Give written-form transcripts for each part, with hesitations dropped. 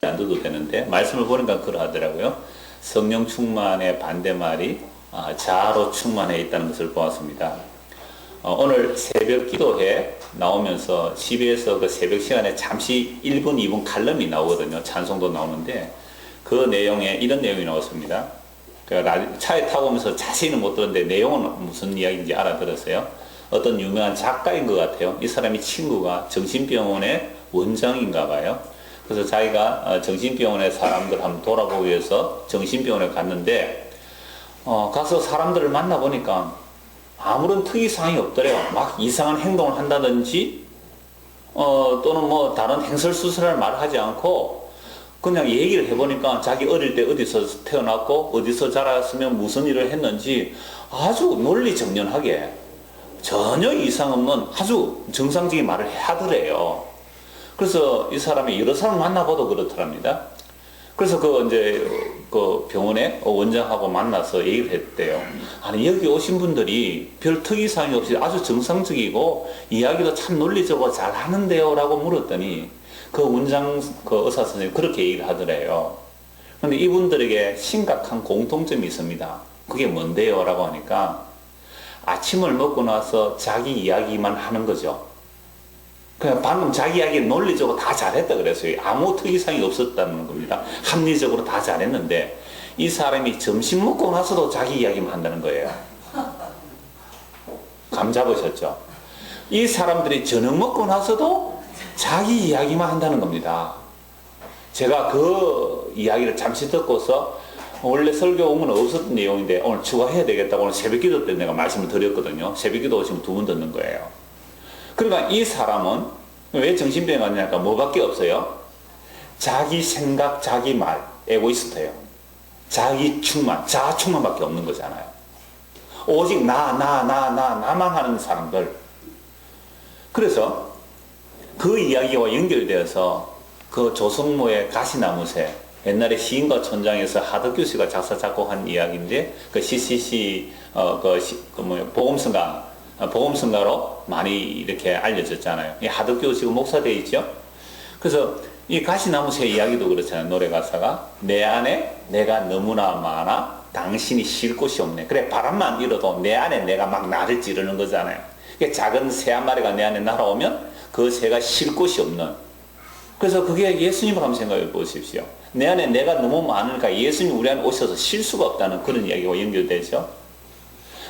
안 둬도 되는데 말씀을 보니까 그러하더라고요. 성령 충만의 반대말이 자아로 충만해 있다는 것을 보았습니다. 오늘 새벽 기도회 나오면서 CBS 그 새벽 시간에 잠시 1분, 2분 칼럼이 나오거든요. 찬송도 나오는데 그 내용에 이런 내용이 나왔습니다. 차에 타고 오면서 자세히는 못 들었는데 내용은 무슨 이야기인지 알아들었어요. 어떤 유명한 작가인 것 같아요. 이 사람이 친구가 정신병원의 원장인가 봐요. 그래서 자기가 정신병원의 사람들 한번 돌아보기 위해서 정신병원에 갔는데 가서 사람들을 만나보니까 아무런 특이사항이 없더래요. 막 이상한 행동을 한다든지 또는 뭐 다른 행설수설할 말을 하지 않고 그냥 얘기를 해보니까 자기 어릴 때 어디서 태어났고 어디서 자랐으면 무슨 일을 했는지 아주 논리정연하게 전혀 이상 없는 아주 정상적인 말을 하더래요. 그래서 이 사람이 여러 사람을 만나봐도 그렇더랍니다. 그래서 그 병원에 원장하고 만나서 얘기를 했대요. 아니, 여기 오신 분들이 별 특이사항이 없이 아주 정상적이고 이야기도 참 논리적으로 잘 하는데요 라고 물었더니 그 원장, 그 의사 선생님이 그렇게 얘기를 하더래요. 근데 이분들에게 심각한 공통점이 있습니다. 그게 뭔데요? 라고 하니까 아침을 먹고 나서 자기 이야기만 하는 거죠. 그냥 방금 자기 이야기 논리적으로 다 잘했다 그랬어요. 아무 특이사항이 없었다는 겁니다. 합리적으로 다 잘했는데 이 사람이 점심 먹고 나서도 자기 이야기만 한다는 거예요. 감 잡으셨죠? 이 사람들이 저녁 먹고 나서도 자기 이야기만 한다는 겁니다. 제가 그 이야기를 잠시 듣고서 원래 설교 온 건 없었던 내용인데 오늘 추가해야 되겠다고 오늘 새벽기도 때 내가 말씀을 드렸거든요. 새벽기도 오시면 2번 듣는 거예요. 그러니까 이 사람은 왜 정신병에 갔냐니까 뭐밖에 없어요? 자기 생각, 자기 말, 에고이스트예요. 자기 충만, 자아 충만밖에 없는 거잖아요. 오직 나만 하는 사람들. 그래서 그 이야기와 연결되어서 그 조성모의 가시나무새, 옛날에 시인과 촌장에서 하덕규 씨가 작사 작곡한 이야기인데 그 CCC 보험성가로 많이 이렇게 알려졌잖아요. 이 하덕규 지금 목사되어 있죠. 그래서 이 가시나무새 이야기도 그렇잖아요. 노래 가사가 내 안에 내가 너무나 많아 당신이 쉴 곳이 없네. 그래, 바람만 일어도 내 안에 내가 막 나를 찌르는 거잖아요. 작은 새 한 마리가 내 안에 날아오면 그 새가 쉴 곳이 없는. 그래서 그게 예수님을 한번 생각해 보십시오. 내 안에 내가 너무 많으니까 예수님이 우리 안에 오셔서 쉴 수가 없다는 그런 이야기가 연결되죠.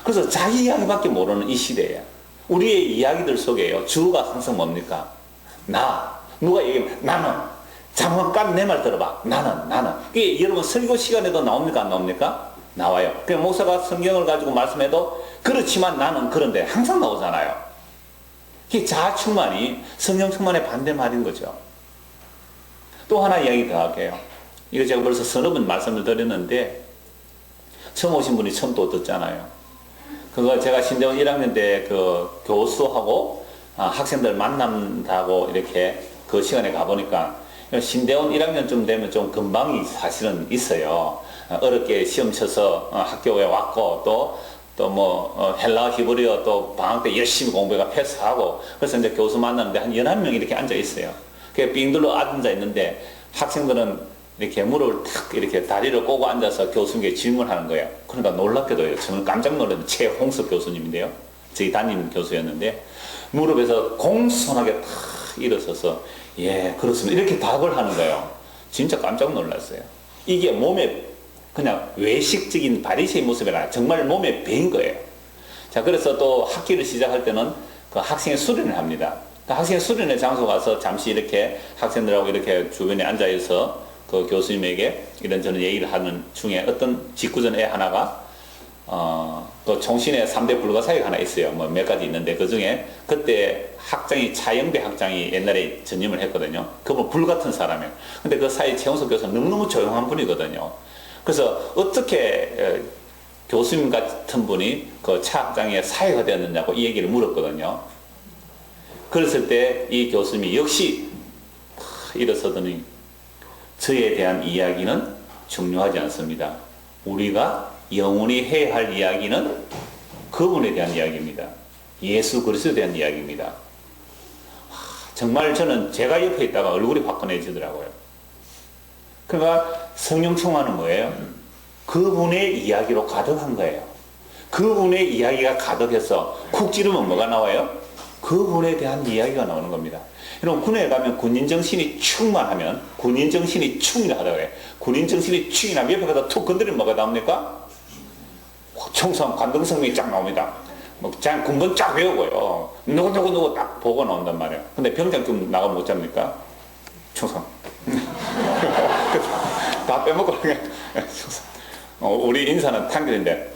그래서 자기 이야기밖에 모르는 이 시대에 우리의 이야기들 속에요. 주가 항상 뭡니까? 누가 얘기하면 나는. 잠깐 내 말 들어봐. 나는. 이게 여러분 설교 시간에도 나옵니까? 안 나옵니까? 나와요. 그냥 목사가 성경을 가지고 말씀해도 그렇지만 나는 그런데 항상 나오잖아요. 이게 자아 충만이 성령 충만의 반대말인 거죠. 또 하나 이야기 더 할게요. 이거 제가 벌써 서너 번 말씀을 드렸는데 처음 오신 분이 처음 또 듣잖아요. 그거 제가 신대원 1학년 때 그 교수하고 학생들 만난다고 이렇게 그 시간에 가보니까 신대원 1학년쯤 되면 좀 금방이 사실은 있어요. 어렵게 시험 쳐서 학교에 왔고 또 뭐 헬라 히브리어 또 방학 때 열심히 공부해가 패스하고 그래서 이제 교수 만났는데 한 11명 이렇게 앉아 있어요. 그 빙들로 앉아 있는데 학생들은 이렇게 무릎을 탁 이렇게 다리를 꼬고 앉아서 교수님께 질문하는 거예요. 그러니까 놀랍게도요. 저는 깜짝 놀랐는데 최홍석 교수님인데요. 저희 담임 교수였는데 무릎에서 공손하게 탁 일어서서 예 그렇습니다. 이렇게 답을 하는 거예요. 진짜 깜짝 놀랐어요. 이게 몸에 그냥 외식적인 바리새인 모습이 아니라 정말 몸에 배인 거예요. 자, 그래서 또 학기를 시작할 때는 그 학생의 수련을 합니다. 그 학생의 수련의 장소 가서 잠시 이렇게 학생들하고 이렇게 주변에 앉아있어 그 교수님에게 이런저런 얘기를 하는 중에 어떤 직구전 애 하나가 또 총신의 3대 불가사의가 하나 있어요. 뭐 몇 가지 있는데 그 중에 그때 학장이 차영배 학장이 옛날에 전임을 했거든요. 그분 불같은 사람이에요. 근데 그 사이 최홍석 교수는 너무너무 조용한 분이거든요. 그래서 어떻게 교수님 같은 분이 그 차 학장의 사회가 되었느냐고 이 얘기를 물었거든요. 그랬을 때 이 교수님이 역시 일어서더니 저에 대한 이야기는 중요하지 않습니다. 우리가 영원히 해야 할 이야기는 그분에 대한 이야기입니다. 예수 그리스도에 대한 이야기입니다. 정말 저는 제가 옆에 있다가 얼굴이 화끈해지더라고요. 그러니까 성령 충만은 뭐예요? 그분의 이야기로 가득한 거예요. 그분의 이야기가 가득해서 쿡 찌르면 뭐가 나와요? 그분에 대한 이야기가 나오는 겁니다. 여러분, 군에 가면 군인정신이 충만하면, 군인정신이 충이하다고 해요. 군인정신이 충이하면 옆에 가다 툭 건드리면 뭐가 나옵니까? 총성, 관등성명이 쫙 나옵니다. 뭐, 군번 쫙 외우고요. 누구 딱 보고 나온단 말이에요. 근데 병장 좀 나가면 못 잡니까? 총성. 다 빼먹고 그냥, 총성. 우리 인사는 탕길인데,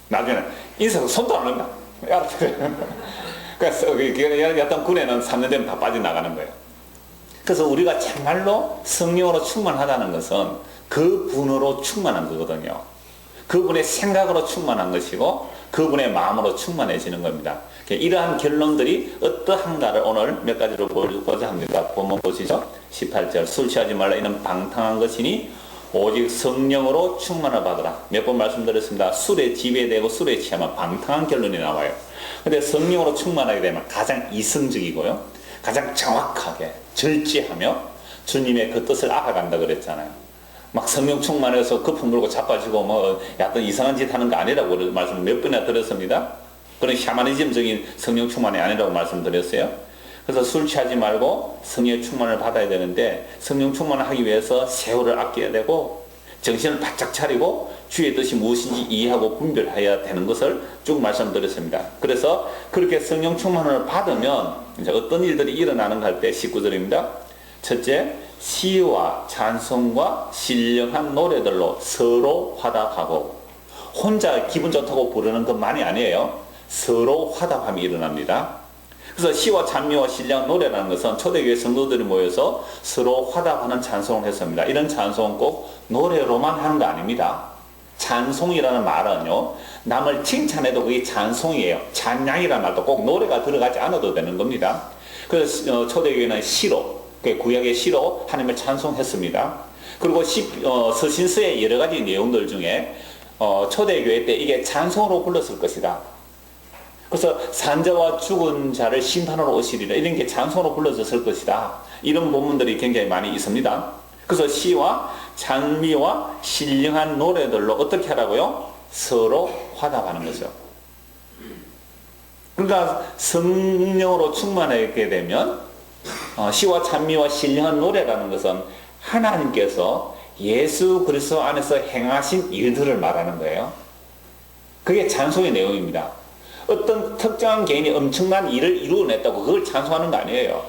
나중에는 인사가 손도 안 넣는다. 그래서 어떤 군에는 3년 되면 다 빠져나가는 거예요. 그래서 우리가 정말로 성령으로 충만하다는 것은 그분으로 충만한 거거든요. 그분의 생각으로 충만한 것이고 그분의 마음으로 충만해지는 겁니다. 이러한 결론들이 어떠한가를 오늘 몇 가지로 보고자 합니다. 본문 보시죠. 18절 술 취하지 말라 이는 방탕한 것이니 오직 성령으로 충만을 받으라. 몇 번 말씀드렸습니다. 술에 지배되고 술에 취하면 방탕한 결론이 나와요. 근데 성령으로 충만하게 되면 가장 이성적이고요. 가장 정확하게 절제하며 주님의 그 뜻을 알아간다 그랬잖아요. 막 성령 충만해서 거품 불고 자빠지고 뭐 약간 이상한 짓 하는 거 아니라고 말씀 몇 번이나 드렸습니다. 그런 샤머니즘적인 성령 충만이 아니라고 말씀드렸어요. 그래서 술 취하지 말고 성령의 충만을 받아야 되는데 성령 충만을 하기 위해서 세월을 아껴야 되고 정신을 바짝 차리고 주의 뜻이 무엇인지 이해하고 분별해야 되는 것을 쭉 말씀드렸습니다. 그래서 그렇게 성령 충만을 받으면 이제 어떤 일들이 일어나는가 할 때 19절입니다. 첫째, 시와 찬송과 신령한 노래들로 서로 화답하고 혼자 기분 좋다고 부르는 것만이 아니에요. 서로 화답함이 일어납니다. 그래서 시와 찬미와 신령한 노래라는 것은 초대교회 성도들이 모여서 서로 화답하는 찬송을 했습니다. 이런 찬송은 꼭 노래로만 하는 거 아닙니다. 찬송이라는 말은요, 남을 칭찬해도 그게 찬송이에요. 찬양이라는 말도 꼭 노래가 들어가지 않아도 되는 겁니다. 그래서 초대교회는 시로, 구약의 시로 하나님을 찬송했습니다. 그리고 서신서의 여러 가지 내용들 중에 초대교회 때 이게 찬송으로 불렀을 것이다. 그래서 산자와 죽은 자를 심판하러 오시리라 이런 게 찬송으로 불러졌을 것이다. 이런 본문들이 굉장히 많이 있습니다. 그래서 시와 찬미와 신령한 노래들로 어떻게 하라고요? 서로 화답하는 거죠. 그러니까 성령으로 충만하게 되면 시와 찬미와 신령한 노래라는 것은 하나님께서 예수 그리스도 안에서 행하신 일들을 말하는 거예요. 그게 찬송의 내용입니다. 어떤 특정한 개인이 엄청난 일을 이루어냈다고 그걸 찬송하는 거 아니에요.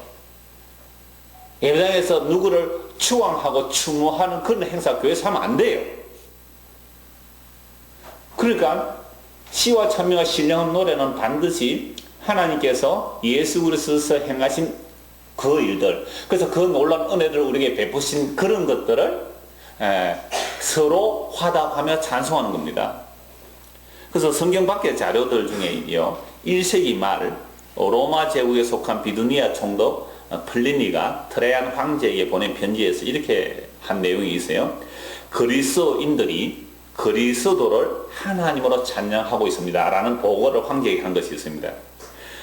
예배당에서 누구를 추앙하고 추모하는 그런 행사 교회에서 하면 안 돼요. 그러니까 시와 찬미와 신령한 노래는 반드시 하나님께서 예수 그리스도에서 행하신 그 일들, 그래서 그 놀라운 은혜들을 우리에게 베푸신 그런 것들을 서로 화답하며 찬송하는 겁니다. 그래서 성경 밖의 자료들 중에요, 1세기 말 로마 제국에 속한 비두니아 총독 플리니가 트레안 황제에게 보낸 편지에서 이렇게 한 내용이 있어요. 그리스도인들이 그리스도를 하나님으로 찬양하고 있습니다 라는 보고를 황제에게 한 것이 있습니다.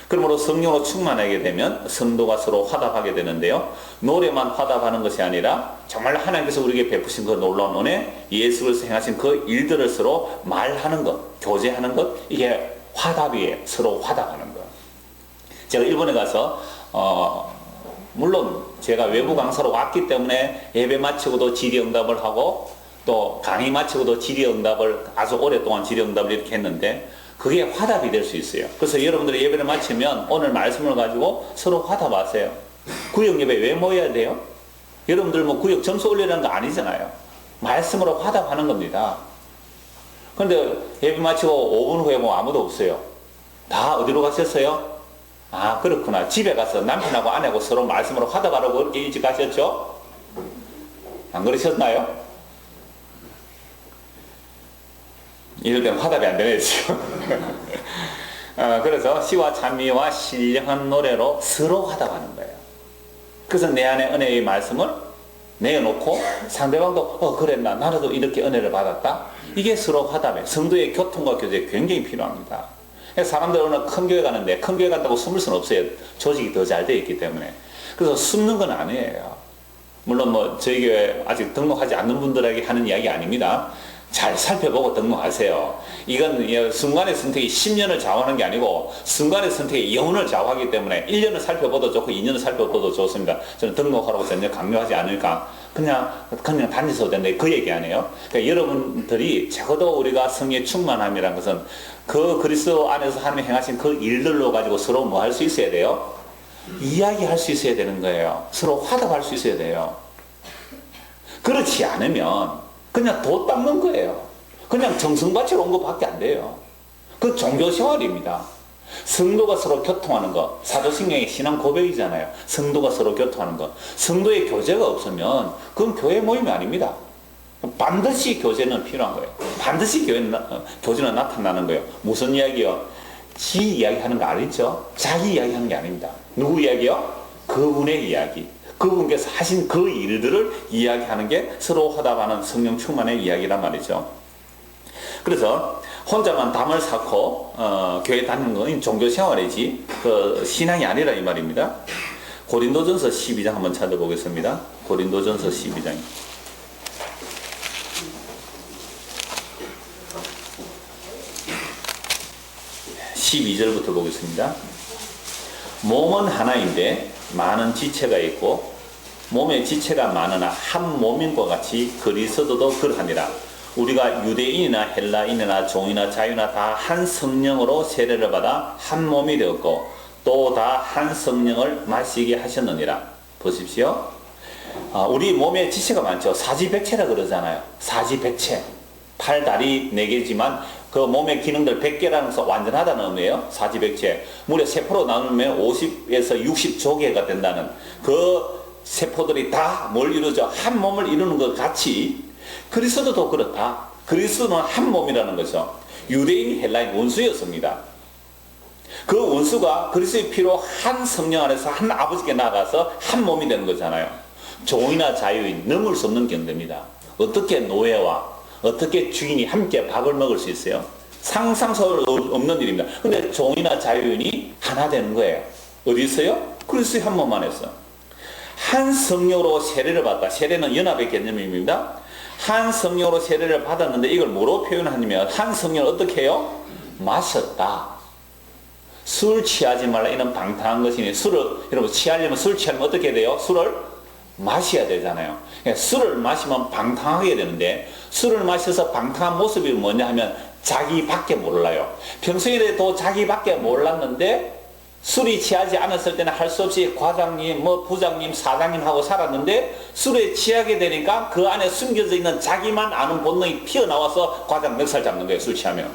그러므로 성령으로 충만하게 되면 성도가 서로 화답하게 되는데요, 노래만 화답하는 것이 아니라 정말 하나님께서 우리에게 베푸신 그 놀라운 은혜, 예수 그리스도 행하신 그 일들을 서로 말하는 것, 교제하는 것, 이게 화답이에요. 서로 화답하는 것. 제가 일본에 가서 물론 제가 외부 강사로 왔기 때문에 예배 마치고도 질의응답을 하고 또 강의 마치고도 질의응답을 아주 오랫동안 질의응답을 이렇게 했는데 그게 화답이 될 수 있어요. 그래서 여러분들이 예배를 마치면 오늘 말씀을 가지고 서로 화답하세요. 구역 예배 왜 모여야 돼요? 여러분들 뭐 구역 점수 올리라는 거 아니잖아요. 말씀으로 화답하는 겁니다. 그런데 예배 마치고 5분 후에 뭐 아무도 없어요. 다 어디로 가셨어요? 아, 그렇구나. 집에 가서 남편하고 아내하고 서로 말씀으로 화답하라고 그렇게 일찍 가셨죠? 안 그러셨나요? 이럴 때는 화답이 안 되네요, 지금. 그래서 시와 찬미와 신령한 노래로 서로 화답하는 거예요. 그래서 내 안에 은혜의 말씀을 내어놓고 상대방도 그랬나 나도 이렇게 은혜를 받았다. 이게 서로 화답이에요. 성도의 교통과 교제 굉장히 필요합니다. 사람들은 큰 교회 가는데 큰 교회 간다고 숨을 수는 없어요. 조직이 더 잘 되어 있기 때문에. 그래서 숨는 건 아니에요. 물론 뭐 저희 교회 아직 등록하지 않는 분들에게 하는 이야기 아닙니다. 잘 살펴보고 등록하세요. 이건 순간의 선택이 10년을 좌우하는 게 아니고 순간의 선택이 영혼을 좌우하기 때문에 1년을 살펴봐도 좋고 2년을 살펴봐도 좋습니다. 저는 등록하라고 전혀 강요하지 않으니까 그냥 다니셔도 된다. 그 얘기 아니에요. 그러니까 여러분들이 적어도 우리가 성령의 충만함이라는 것은 그 그리스도 안에서 하나님이 행하신 그 일들로 가지고 서로 뭐 할 수 있어야 돼요? 이야기할 수 있어야 되는 거예요. 서로 화답할 수 있어야 돼요. 그렇지 않으면 그냥 도 닦는 거예요. 그냥 정성 바치러 온 것밖에 안 돼요. 그 종교 생활입니다. 성도가 서로 교통하는 것, 사도신경의 신앙 고백이잖아요. 성도가 서로 교통하는 것. 성도의 교제가 없으면 그건 교회 모임이 아닙니다. 반드시 교제는 필요한 거예요. 반드시 교제는 나타나는 거예요. 무슨 이야기요? 지 이야기하는 거 아니죠? 자기 이야기하는 게 아닙니다. 누구 이야기요? 그분의 이야기. 그분께서 하신 그 일들을 이야기하는 게 서로 화답하는 성령 충만의 이야기란 말이죠. 그래서 혼자만 담을 쌓고 교회 다니는 건 종교 생활이지 그 신앙이 아니라 이 말입니다. 고린도전서 12장 한번 찾아보겠습니다. 고린도전서 12장 12절부터 보겠습니다. 몸은 하나인데 많은 지체가 있고 몸의 지체가 많으나 한 몸인 것 같이 그리스도도 그러하니라. 우리가 유대인이나 헬라인이나 종이나 자유나 다 한 성령으로 세례를 받아 한 몸이 되었고 또 다 한 성령을 마시게 하셨느니라. 보십시오. 우리 몸에 지체가 많죠. 사지백체라 그러잖아요. 사지백체. 팔, 다리 4개지만 그 몸의 기능들 100개라는 것은 완전하다는 의미예요. 사지백체. 무려 세포로 나누면 50에서 60조개가 된다는 그 세포들이 다 뭘 이루죠? 한 몸을 이루는 것 같이 그리스도도 그렇다. 그리스도는 한 몸이라는 거죠. 유대인, 헬라인 원수였습니다. 그 원수가 그리스도의 피로 한 성령 안에서 한 아버지께 나가서 한 몸이 되는 거잖아요. 종이나 자유인 넘을 수 없는 경계입니다. 어떻게 노예와 어떻게 주인이 함께 밥을 먹을 수 있어요? 상상할 수 없는 일입니다. 근데 종이나 자유인이 하나 되는 거예요. 어디 있어요? 그리스도의 한 몸 안에서. 한 성령으로 세례를 받다. 세례는 연합의 개념입니다. 한 성령으로 세례를 받았는데 이걸 뭐로 표현하냐면 한 성령을 어떻게 해요? 마셨다. 술 취하지 말라. 이는 방탕한 것이니 술을 여러분 취하려면 술 취하려면 어떻게 돼요? 술을 마셔야 되잖아요. 그러니까 술을 마시면 방탕하게 되는데 술을 마셔서 방탕한 모습이 뭐냐 하면 자기밖에 몰라요. 평소에도 자기밖에 몰랐는데 술이 취하지 않았을 때는 할 수 없이 과장님, 부장님, 사장님 하고 살았는데 술에 취하게 되니까 그 안에 숨겨져 있는 자기만 아는 본능이 튀어나와서 과장 멱살 잡는 거예요. 술 취하면.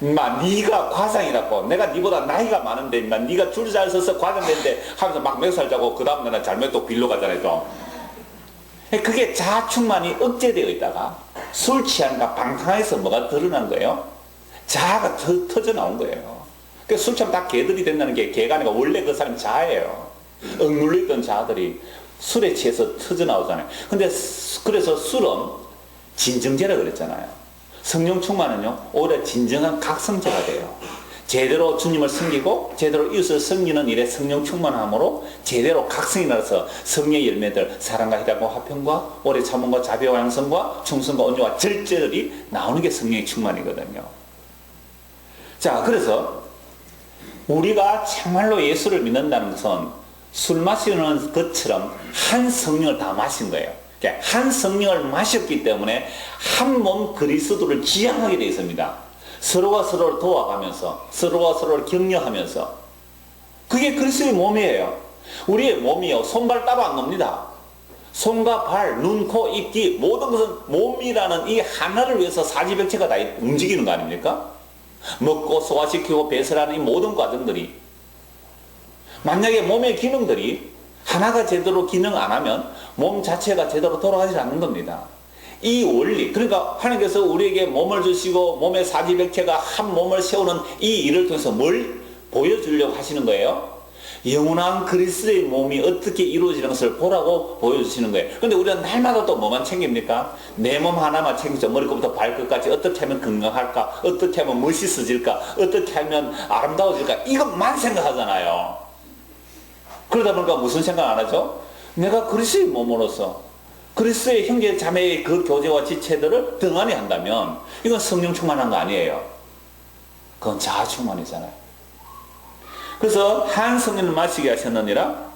인마 네가 과장이라고. 내가 네보다 나이가 많은데 인마 네가 줄 잘 서서 과장 됐는데 하면서 막 멱살 잡고 그 다음 날은 잘못 또 빌로 가잖아요. 좀. 그게 자충만이 억제되어 있다가 술 취한가 방탕해서 뭐가 드러난 거예요? 자아가 터져 나온 거예요. 술 취하면 다 개들이 된다는 게 개가 아니라 원래 그 사람이 자아예요. 억눌려 있던 자아들이 술에 취해서 터져 나오잖아요. 근데 그래서 술은 진정제라 그랬잖아요. 성령 충만은요 오히려 진정한 각성제가 돼요. 제대로 주님을 섬기고 제대로 이웃을 섬기는 일에 성령 충만함으로 제대로 각성이 나서 성령의 열매들 사랑과 희락과 화평과 오래 참음과 자비와 양성과 충성과 온유와 절제들이 나오는 게 성령의 충만이거든요. 자, 그래서 우리가 참말로 예수를 믿는다는 것은 술 마시는 것처럼 한 성령을 다 마신 거예요. 한 성령을 마셨기 때문에 한 몸 그리스도를 지향하게 되어 있습니다. 서로가 서로를 도와가면서 서로가 서로를 격려하면서 그게 그리스도의 몸이에요. 우리의 몸이요 손발 따로 안 놉니다. 손과 발, 눈, 코, 입, 귀 모든 것은 몸이라는 이 하나를 위해서 사지백체가 다 움직이는 거 아닙니까? 먹고 소화시키고 배설하는 이 모든 과정들이 만약에 몸의 기능들이 하나가 제대로 기능 안 하면 몸 자체가 제대로 돌아가지 않는 겁니다. 이 원리, 그러니까 하나님께서 우리에게 몸을 주시고 몸의 사지백체가 한 몸을 세우는 이 일을 통해서 뭘 보여주려고 하시는 거예요? 영원한 그리스도의 몸이 어떻게 이루어지는 것을 보라고 보여주시는 거예요. 그런데 우리는 날마다 또 뭐만 챙깁니까? 내 몸 하나만 챙기죠. 머리끝부터 발끝까지 어떻게 하면 건강할까? 어떻게 하면 멋있어질까? 어떻게 하면 아름다워질까? 이것만 생각하잖아요. 그러다 보니까 무슨 생각 안 하죠? 내가 그리스도의 몸으로서 그리스도의 형제 자매의 그 교제와 지체들을 등한히 한다면 이건 성령 충만한 거 아니에요. 그건 자아 충만이잖아요. 그래서 한 성령을 마시게 하셨느니라.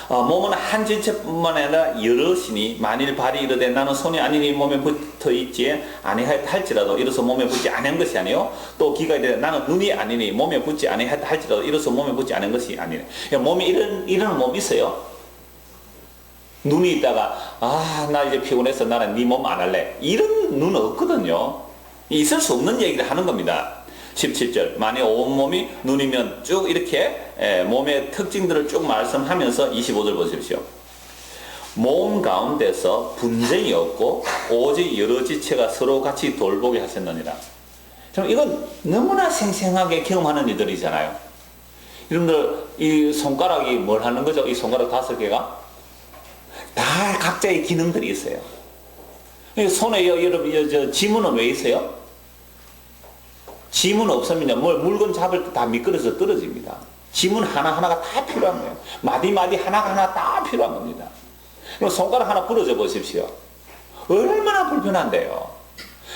몸은 한 지체뿐만 아니라 여럿이니 만일 발이 이르되 나는 손이 아니니 몸에 붙어 있지 아니하였다 할지라도 이로써 몸에 붙지 않은 것이 아니요 또 귀가 이르되 나는 눈이 아니니 몸에 붙지 아니하였다 할지라도 이로써 몸에 붙지 않은 것이 아니네. 몸에 이런 몸 있어요. 눈이 있다가 나 이제 피곤해서 나는 네 몸 안 할래. 이런 눈 없거든요. 있을 수 없는 얘기를 하는 겁니다. 17절 만약 온몸이 눈이면 쭉 이렇게 몸의 특징들을 쭉 말씀하면서 25절 보십시오. 몸 가운데서 분쟁이 없고 오직 여러 지체가 서로 같이 돌보게 하셨느니라. 이건 너무나 생생하게 경험하는 일들이잖아요. 여러분들 이 손가락이 뭘 하는 거죠? 이 손가락 5개가 다 각자의 기능들이 있어요. 손에 여러분 지문은 왜 있어요? 지문 없으면 물건 잡을 때 다 미끄러져 떨어집니다. 지문 하나하나가 다 필요한 거예요. 마디마디 하나하나 다 필요한 겁니다. 손가락 하나 부러져 보십시오. 얼마나 불편한데요.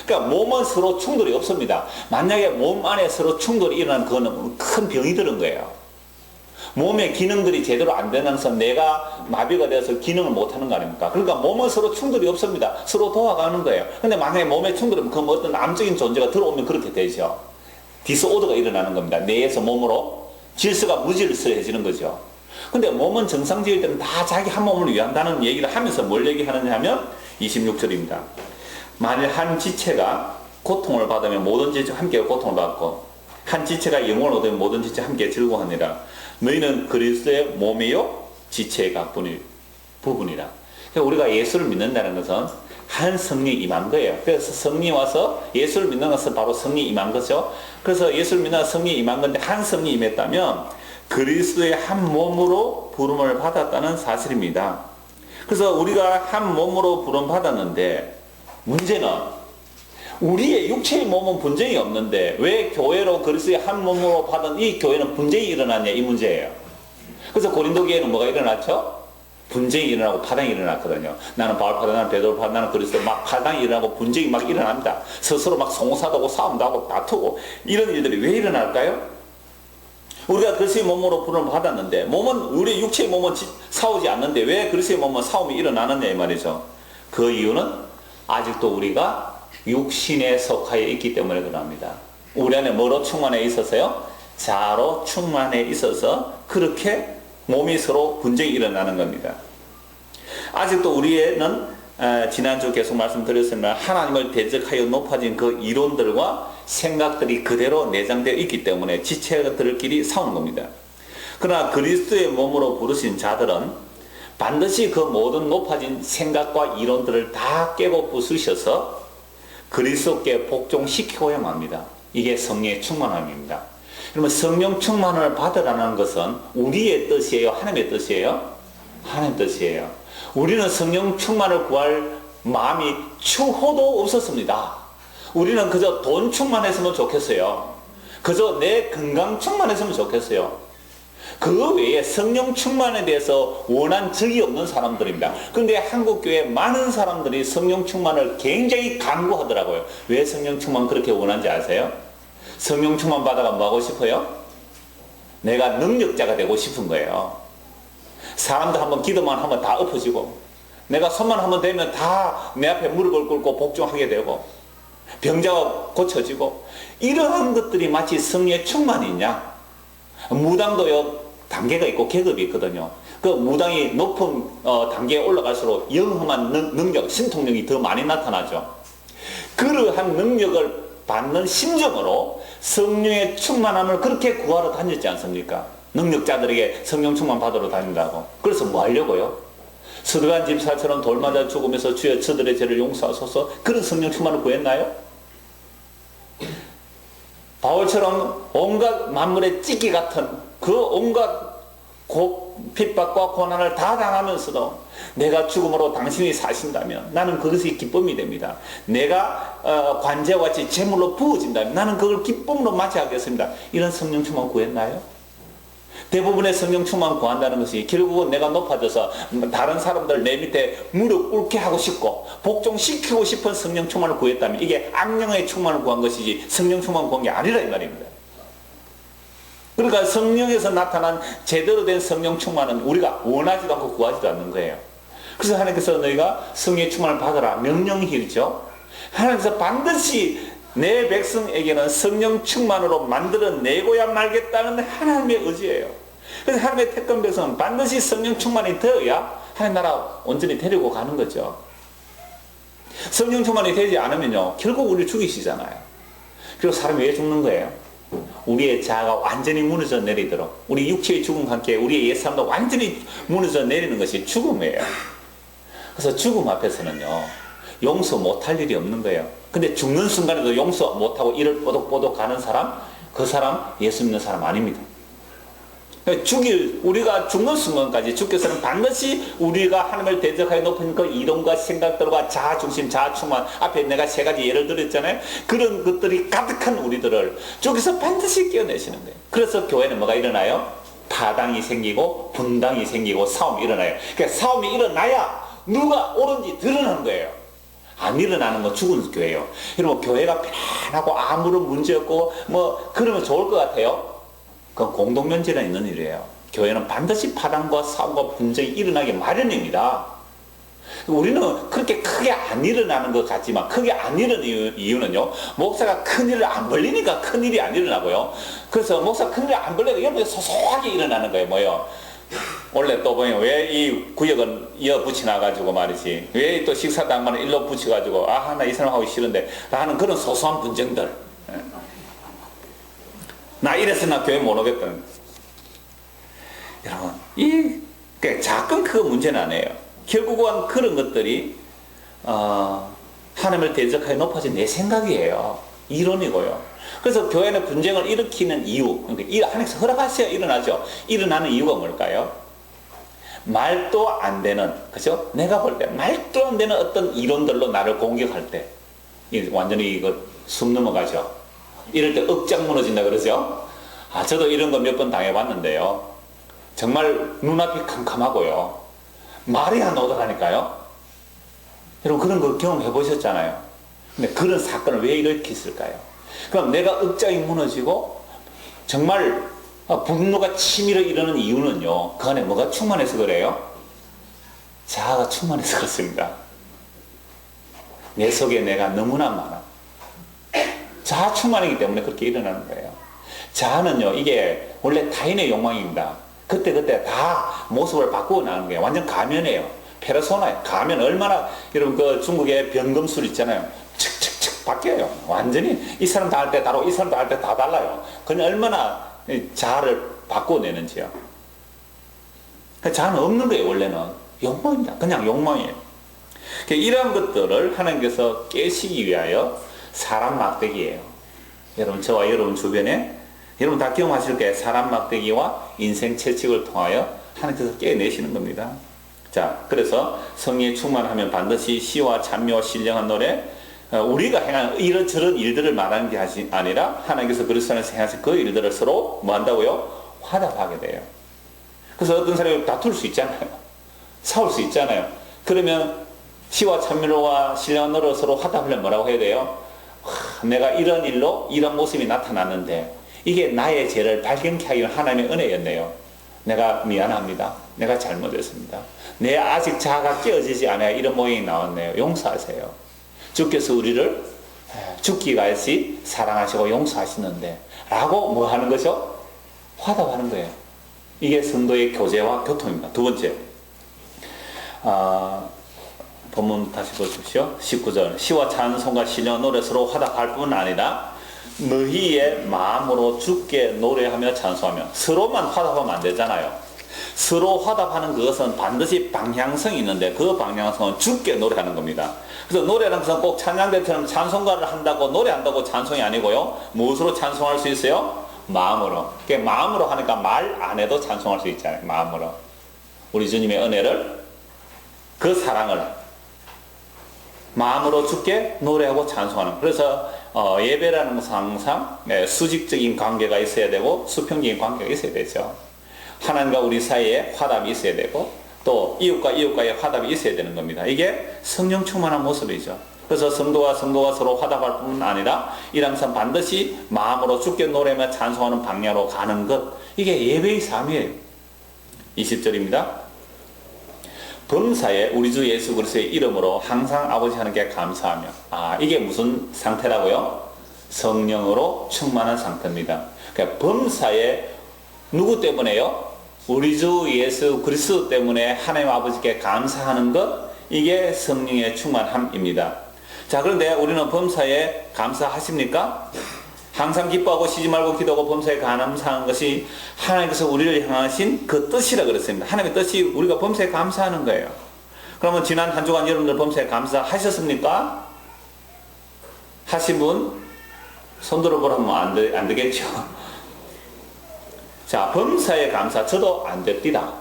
그러니까 몸은 서로 충돌이 없습니다. 만약에 몸 안에 서로 충돌이 일어나는 그거는 큰 병이 드는 거예요. 몸의 기능들이 제대로 안 되는 선 내가 마비가 돼서 기능을 못하는 거 아닙니까? 그러니까 몸은 서로 충돌이 없습니다. 서로 도와가는 거예요. 근데 만약에 몸에 충돌이 그 어떤 암적인 존재가 들어오면 그렇게 되죠. 디스오더가 일어나는 겁니다. 뇌에서 몸으로 질서가 무질서해지는 거죠. 근데 몸은 정상적일 때는 다 자기 한 몸을 위한다는 얘기를 하면서 뭘 얘기하느냐 하면 26절입니다. 만일 한 지체가 고통을 받으면 모든 지체가 함께 고통을 받고 한 지체가 영혼을 얻으면 모든 지체가 함께 즐거워하니라. 너희는 그리스도의 몸이요 지체의 각 부분이라. 그러니까 우리가 예수를 믿는다는 것은 한 성령이 임한 거예요. 그래서 성령이 와서 예수를 믿는 것은 바로 성령이 임한 거죠. 그래서 예수를 믿는 성령이 임한 건데 한 성령이 임했다면 그리스도의 한 몸으로 부름을 받았다는 사실입니다. 그래서 우리가 한 몸으로 부름 받았는데 문제는 우리의 육체의 몸은 분쟁이 없는데 왜 교회로 그리스도의 한 몸으로 받은 이 교회는 분쟁이 일어났냐 이 문제예요. 그래서 고린도 교회는 뭐가 일어났죠? 분쟁이 일어나고 파당이 일어났거든요. 나는 바울 파당, 나는 베드로 파당, 나는 그리스도 막 파당이 일어나고 분쟁이 막 일어납니다. 스스로 막 송사하고 싸움도 하고 다투고 이런 일들이 왜 일어날까요? 우리가 그리스도의 몸으로 부름을 받았는데 몸은 우리 육체의 몸은 싸우지 않는데 왜 그리스도의 몸은 싸움이 일어나느냐 이 말이죠. 그 이유는 아직도 우리가 육신에 속하여 있기 때문에 그럽니다. 우리 안에 뭐로 충만해 있어서요? 자로 충만해 있어서 그렇게 몸이 서로 분쟁이 일어나는 겁니다. 아직도 우리는 지난주 계속 말씀드렸지만 하나님을 대적하여 높아진 그 이론들과 생각들이 그대로 내장되어 있기 때문에 지체들끼리 싸우는 겁니다. 그러나 그리스도의 몸으로 부르신 자들은 반드시 그 모든 높아진 생각과 이론들을 다 깨고 부수셔서 그리스도께 복종시켜야 합니다. 이게 성령의 충만함입니다. 그러면 성령 충만을 받으라는 것은 우리의 뜻이에요? 하나님의 뜻이에요? 하나님의 뜻이에요. 우리는 성령 충만을 구할 마음이 추호도 없었습니다. 우리는 그저 돈 충만했으면 좋겠어요. 그저 내 건강 충만했으면 좋겠어요. 그 외에 성령 충만에 대해서 원한 적이 없는 사람들입니다. 그런데 한국교회 많은 사람들이 성령 충만을 굉장히 강구하더라고요. 왜 성령 충만 그렇게 원한지 아세요? 성령 충만 받아가 뭐 하고 싶어요? 내가 능력자가 되고 싶은 거예요. 사람들 한번 기도만 하면 다 엎어지고 내가 손만 한번 대면 다 내 앞에 무릎을 꿇고 복종하게 되고 병자가 고쳐지고 이러한 것들이 마치 성령의 충만이냐? 무당도요 단계가 있고 계급이 있거든요. 그 무당이 높은 단계에 올라갈수록 영험한 능력, 신통력이 더 많이 나타나죠. 그러한 능력을 받는 심정으로 성령의 충만함을 그렇게 구하러 다녔지 않습니까? 능력자들에게 성령 충만 받으러 다닌다고. 그래서 뭐 하려고요? 서두간 집사처럼 돌 맞아 죽으면서 주여 저들의 죄를 용서하소서 그런 성령 충만을 구했나요? 바울처럼 온갖 만물의 찌기 같은 그 온갖 핍박과 고난을 다 당하면서도 내가 죽음으로 당신이 사신다면 나는 그것이 기쁨이 됩니다. 내가 관제와 같이 제물로 부어진다면 나는 그걸 기쁨으로 맞이하겠습니다. 이런 성령 충만 구했나요? 대부분의 성령 충만 구한다는 것이 결국은 내가 높아져서 다른 사람들 내 밑에 무릎 꿇게 하고 싶고 복종시키고 싶은 성령 충만을 구했다면 이게 악령의 충만을 구한 것이지 성령 충만 구한 게 아니라 이 말입니다. 그러니까 성령에서 나타난 제대로 된 성령 충만은 우리가 원하지도 않고 구하지도 않는 거예요. 그래서 하나님께서 너희가 성령의 충만을 받으라 명령이죠. 하나님께서 반드시 내 백성에게는 성령 충만으로 만들어내고야 말겠다는 하나님의 의지예요. 그래서 하나님의 택한 백성은 반드시 성령 충만이 되어야 하나님 나라 온전히 데리고 가는 거죠. 성령 충만이 되지 않으면요 결국 우리를 죽이시잖아요. 그리고 사람이 왜 죽는 거예요? 우리의 자아가 완전히 무너져 내리도록 우리 육체의 죽음과 함께 우리의 옛사람도 완전히 무너져 내리는 것이 죽음이에요. 그래서 죽음 앞에서는요 용서 못할 일이 없는 거예요. 근데 죽는 순간에도 용서 못하고 이를 뽀독뽀독 가는 사람, 그 사람 예수 믿는 사람 아닙니다. 우리가 죽는 순간까지 주께서는 반드시 우리가 하나님을 대적하여 높은 그 이론과 생각들과 자아중심, 자아충만 앞에 내가 세 가지 예를 들었잖아요. 그런 것들이 가득한 우리들을 주께서 반드시 깨어내시는 거예요. 그래서 교회는 뭐가 일어나요? 파당이 생기고 분당이 생기고 싸움이 일어나요. 그러니까 싸움이 일어나야 누가 옳은지 드러나는 거예요. 안 일어나는 건 죽은 교회예요. 여러분 교회가 편안하고 아무런 문제 없고 뭐 그러면 좋을 것 같아요. 그건 공동면제는 있는 일이에요. 교회는 반드시 파당과 싸움과 분쟁이 일어나기 마련입니다. 우리는 그렇게 크게 안 일어나는 것 같지만 크게 안 일어나는 이유는요 목사가 큰일을 안 벌리니까 큰일이 안 일어나고요. 그래서 목사 큰일을 안 벌리니까 여러분이 소소하게 일어나는 거예요. 뭐요? 원래 또 보면 왜 이 구역은 이어 붙여놔가지고 말이지 왜 또 식사당만을 일로 붙여가지고 아 나 이 사람 하기 싫은데 하는 그런 소소한 분쟁들. 나 이래서 나 교회 못 오겠다는. 여러분 작은 그 문제는 아니에요. 결국은 그런 것들이 하나님을 대적하여 높아진 내 생각이에요. 이론이고요. 그래서 교회는 분쟁을 일으키는 이유, 그러니까 하나님께서 허락하셔야 일어나죠. 일어나는 이유가 뭘까요? 말도 안 되는, 그죠? 내가 볼 때 말도 안 되는 어떤 이론들로 나를 공격할 때 완전히 이거 숨 넘어가죠. 이럴 때 억장 무너진다 그러죠. 저도 이런 거 몇 번 당해봤는데요. 정말 눈앞이 캄캄하고요. 말이 안 나오더라니까요. 여러분 그런 거 경험해 보셨잖아요. 근데 그런 사건을 왜 일으켰을까요? 그럼 내가 억장이 무너지고 정말 분노가 치밀어 이르는 이유는요. 그 안에 뭐가 충만해서 그래요? 자아가 충만해서 그렇습니다. 내 속에 내가 너무나 많아. 자아 충만이기 때문에 그렇게 일어나는 거예요. 자아는요 이게 원래 타인의 욕망입니다. 그때 다 모습을 바꾸고 나는 거예요. 완전 가면이에요. 페르소나예요. 가면 얼마나 여러분 그 중국의 변금술 있잖아요. 칙칙칙 바뀌어요. 완전히 이 사람 다 할 때 다르고 이 사람 다 할 때 다 달라요. 그건 얼마나 자아를 바꿔내는지요. 자아는 없는 거예요. 원래는 욕망입니다. 그냥 욕망이에요. 이러한 것들을 하나님께서 깨시기 위하여 사람 막대기예요. 여러분 저와 여러분 주변에 여러분 다 경험하실 거예요. 사람 막대기와 인생 채찍을 통하여 하나님께서 깨내시는 겁니다. 자, 그래서 성령에 충만하면 반드시 시와 찬미와 신령한 노래, 우리가 행한 이런저런 일들을 말하는 게 아니라 하나님께서 그리스도 안에서 행하신 그 일들을 서로 뭐 한다고요? 화답하게 돼요. 그래서 어떤 사람이 다툴 수 있잖아요. 싸울 수 있잖아요. 그러면 시와 찬미와 신령한 노래로 서로 화답하려면 뭐라고 해야 돼요? 내가 이런 일로 이런 모습이 나타났는데 이게 나의 죄를 발견케 하기 위한 하나님의 은혜였네요. 내가 미안합니다. 내가 잘못했습니다. 내 아직 자아가 깨어지지 않아야 이런 모양이 나왔네요. 용서하세요. 주께서 우리를 죽기까지 사랑하시고 용서하시는데 라고 뭐 하는 거죠? 화답하는 거예요. 이게 성도의 교제와 교통입니다. 두 번째, 본문 다시 보십시오. 19절 시와 찬송과 신령 노래 서로 화답할 뿐 아니라 너희의 마음으로 주께 노래하며 찬송하며. 서로만 화답하면 안 되잖아요. 서로 화답하는 그것은 반드시 방향성이 있는데 그 방향성은 주께 노래하는 겁니다. 그래서 노래라는 것은 꼭 찬양대처럼 찬송가를 한다고 노래한다고 찬송이 아니고요. 무엇으로 찬송할 수 있어요? 마음으로. 마음으로 하니까 말 안 해도 찬송할 수 있잖아요. 마음으로. 우리 주님의 은혜를, 그 사랑을 마음으로 주께 노래하고 찬송하는. 그래서 예배라는 것은 항상 수직적인 관계가 있어야 되고 수평적인 관계가 있어야 되죠. 하나님과 우리 사이에 화답이 있어야 되고 또 이웃과 이웃과의 화답이 있어야 되는 겁니다. 이게 성령 충만한 모습이죠. 그래서 성도가 서로 화답할 뿐만 아니라 이랑산 반드시 마음으로 주께 노래며 찬송하는 방향으로 가는 것, 이게 예배의 삶이에요. 20절입니다. 범사에 우리 주 예수 그리스도의 이름으로 항상 아버지 하나님께 감사하며, 이게 무슨 상태라고요? 성령으로 충만한 상태입니다. 그러니까 범사에 누구 때문에요? 우리 주 예수 그리스도 때문에 하나님 아버지께 감사하는 것, 이게 성령의 충만함입니다. 자, 그런데 우리는 범사에 감사하십니까? 항상 기뻐하고 쉬지 말고 기도하고 범사에 감사하는 것이 하나님께서 우리를 향하신 그 뜻이라 그랬습니다. 하나님의 뜻이 우리가 범사에 감사하는 거예요. 그러면 지난 한 주간 여러분들 범사에 감사하셨습니까? 하신 분 손 들어보라면 안 되겠죠. 자, 범사에 감사, 저도 안 됩니다.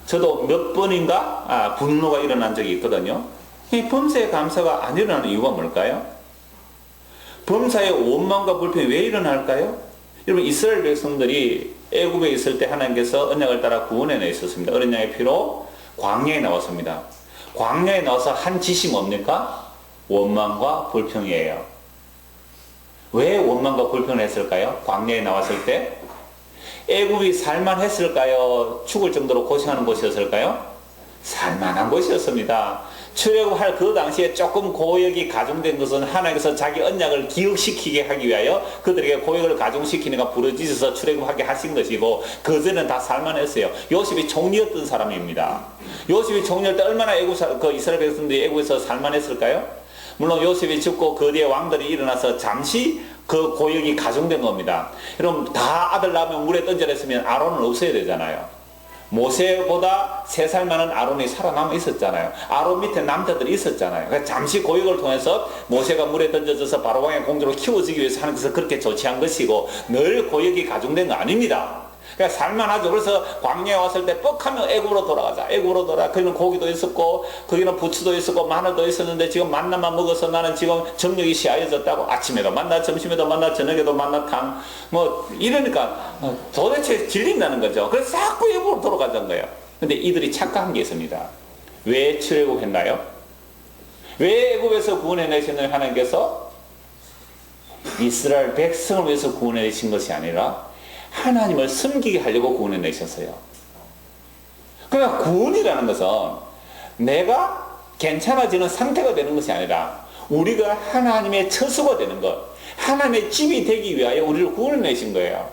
저도 몇 번인가 분노가 일어난 적이 있거든요. 이 범사에 감사가 안 일어나는 이유가 뭘까요? 범사에 원망과 불평이 왜 일어날까요? 여러분, 이스라엘 백성들이 애굽에 있을 때 하나님께서 언약을 따라 구원해 내셨습니다. 어린 양의 피로 광야에 나왔습니다. 광야에 나와서 한 짓이 뭡니까? 원망과 불평이에요. 왜 원망과 불평을 했을까요? 광야에 나왔을 때 애굽이 살만했을까요? 죽을 정도로 고생하는 곳이었을까요? 살만한 곳이었습니다. 출애굽할 그 당시에 조금 고역이 가중된 것은 하나님께서 자기 언약을 기억시키게 하기 위하여 그들에게 고역을 가중시키니까 부르짖어서 출애굽하게 하신 것이고, 그전에는 다 살만했어요. 요셉이 총리였던 사람입니다. 요셉이 총리할 때 얼마나 이스라엘 백성들이 애굽에서 살만했을까요? 물론 요셉이 죽고 그 뒤에 왕들이 일어나서 잠시 그 고역이 가중된 겁니다. 여러분, 다 아들 낳으면 물에 던져냈으면 아론은 없어야 되잖아요. 모세보다 3살 많은 아론이 살아남아 있었잖아요. 아론 밑에 남자들이 있었잖아요. 그러니까 잠시 고역을 통해서 모세가 물에 던져져서 바로왕의 공주로 키워지기 위해서 하나님께서 그렇게 조치한 것이고, 늘 고역이 가중된 거 아닙니다. 그러니까 살만하죠. 그래서 광야에 왔을 때 뻑하면 애굽으로 돌아가자. 애굽으로 돌아. 거기는 고기도 있었고, 거기는 부추도 있었고, 마늘도 있었는데 지금 만나만 먹어서 나는 지금 정력이 시아해졌다고. 아침에도 만나, 점심에도 만나, 저녁에도 만나탕. 이러니까 도대체 질린다는 거죠. 그래서 자꾸 애굽으로 돌아가자는 거예요. 근데 이들이 착각한 게 있습니다. 왜 출애굽했나요? 왜 애굽에서 구원해내시는 하나님께서 이스라엘 백성을 위해서 구원해내신 것이 아니라 하나님을 섬기게 하려고 구원해 내셨어요. 그러니까 구원이라는 것은 내가 괜찮아지는 상태가 되는 것이 아니라 우리가 하나님의 처소가 되는 것, 하나님의 집이 되기 위하여 우리를 구원해 내신 거예요.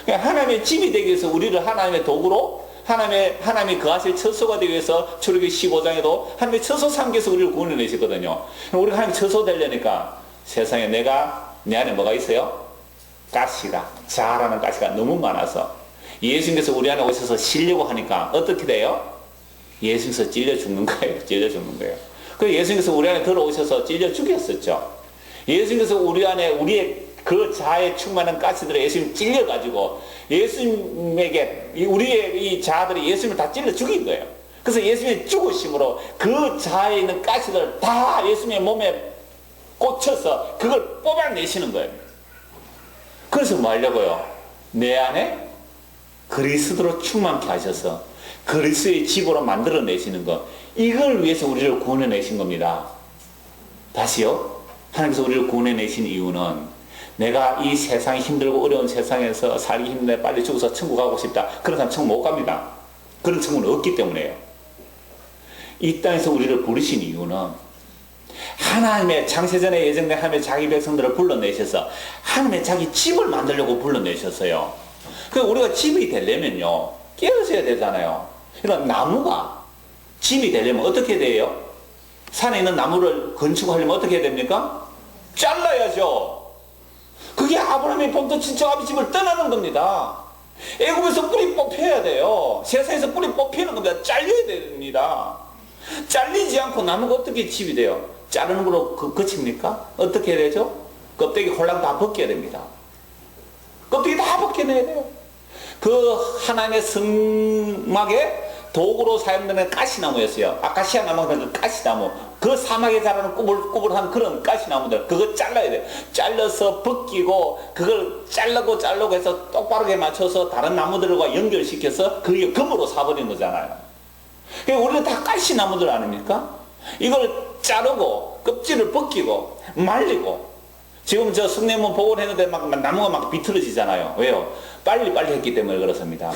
그러니까 하나님의 집이 되기 위해서 우리를 하나님의 도구로 하나님이 거하실 처소가 되기 위해서 출애굽기 15장에도 하나님의 처소 삼겨서 우리를 구원해 내시거든요. 우리가 하나님의 처소 되려니까 세상에 내 안에 뭐가 있어요? 가시가, 자라는 가시가 너무 많아서 예수님께서 우리 안에 오셔서 쉬려고 하니까 어떻게 돼요? 예수님께서 찔려 죽는 거예요. 찔려 죽는 거예요. 그래서 예수님께서 우리 안에 들어오셔서 찔려 죽였었죠. 예수님께서 우리 안에 우리의 그 자에 충만한 가시들을 예수님 찔려가지고 예수님에게 우리의 이 자들이 예수님을 다 찔러 죽인 거예요. 그래서 예수님의 죽으심으로 그 자에 있는 가시들을 다 예수님의 몸에 꽂혀서 그걸 뽑아내시는 거예요. 그래서 뭐 하려고요? 내 안에 그리스도로 충만케 하셔서 그리스도의 집으로 만들어내시는 것, 이걸 위해서 우리를 구원해내신 겁니다. 다시요, 하나님께서 우리를 구원해내신 이유는 내가 이 세상이 힘들고 어려운 세상에서 살기 힘든데 빨리 죽어서 천국 가고 싶다, 그런 사람 천국 못 갑니다. 그런 천국은 없기 때문에요. 이 땅에서 우리를 부르신 이유는 하나님의 창세전에 예정된 하나님의 자기 백성들을 불러내셔서 하나님의 자기 집을 만들려고 불러내셨어요. 그래서 우리가 집이 되려면요, 깨어져야 되잖아요. 이런 나무가 집이 되려면 어떻게 돼요? 산에 있는 나무를 건축하려면 어떻게 해야 됩니까? 잘라야죠. 그게 아브라함이 본토 친척 아비 집을 떠나는 겁니다. 애굽에서 뿌리 뽑혀야 돼요. 세상에서 뿌리 뽑히는 겁니다. 잘려야 됩니다. 잘리지 않고 나무가 어떻게 집이 돼요? 자르는 걸로 그칩니까? 어떻게 해야 되죠? 껍데기 홀랑 다 벗겨야 됩니다. 껍데기 다 벗겨내야 돼요. 그 하나님의 성막에 도구로 사용되는 가시나무였어요. 아카시아 나무가 그 가시나무, 그 사막에 자라는 꾸불꾸불한 그런 가시나무들 그거 잘라야 돼. 잘라서 벗기고 그걸 자르고 해서 똑바르게 맞춰서 다른 나무들과 연결시켜서 그게 금으로 사버린 거잖아요. 그러니까 우리는 다 가시나무들 아닙니까? 이걸 자르고 껍질을 벗기고 말리고 지금 저 숭례문 복원했는데 막 나무가 막 비틀어지잖아요. 왜요? 빨리 했기 때문에 그렇습니다.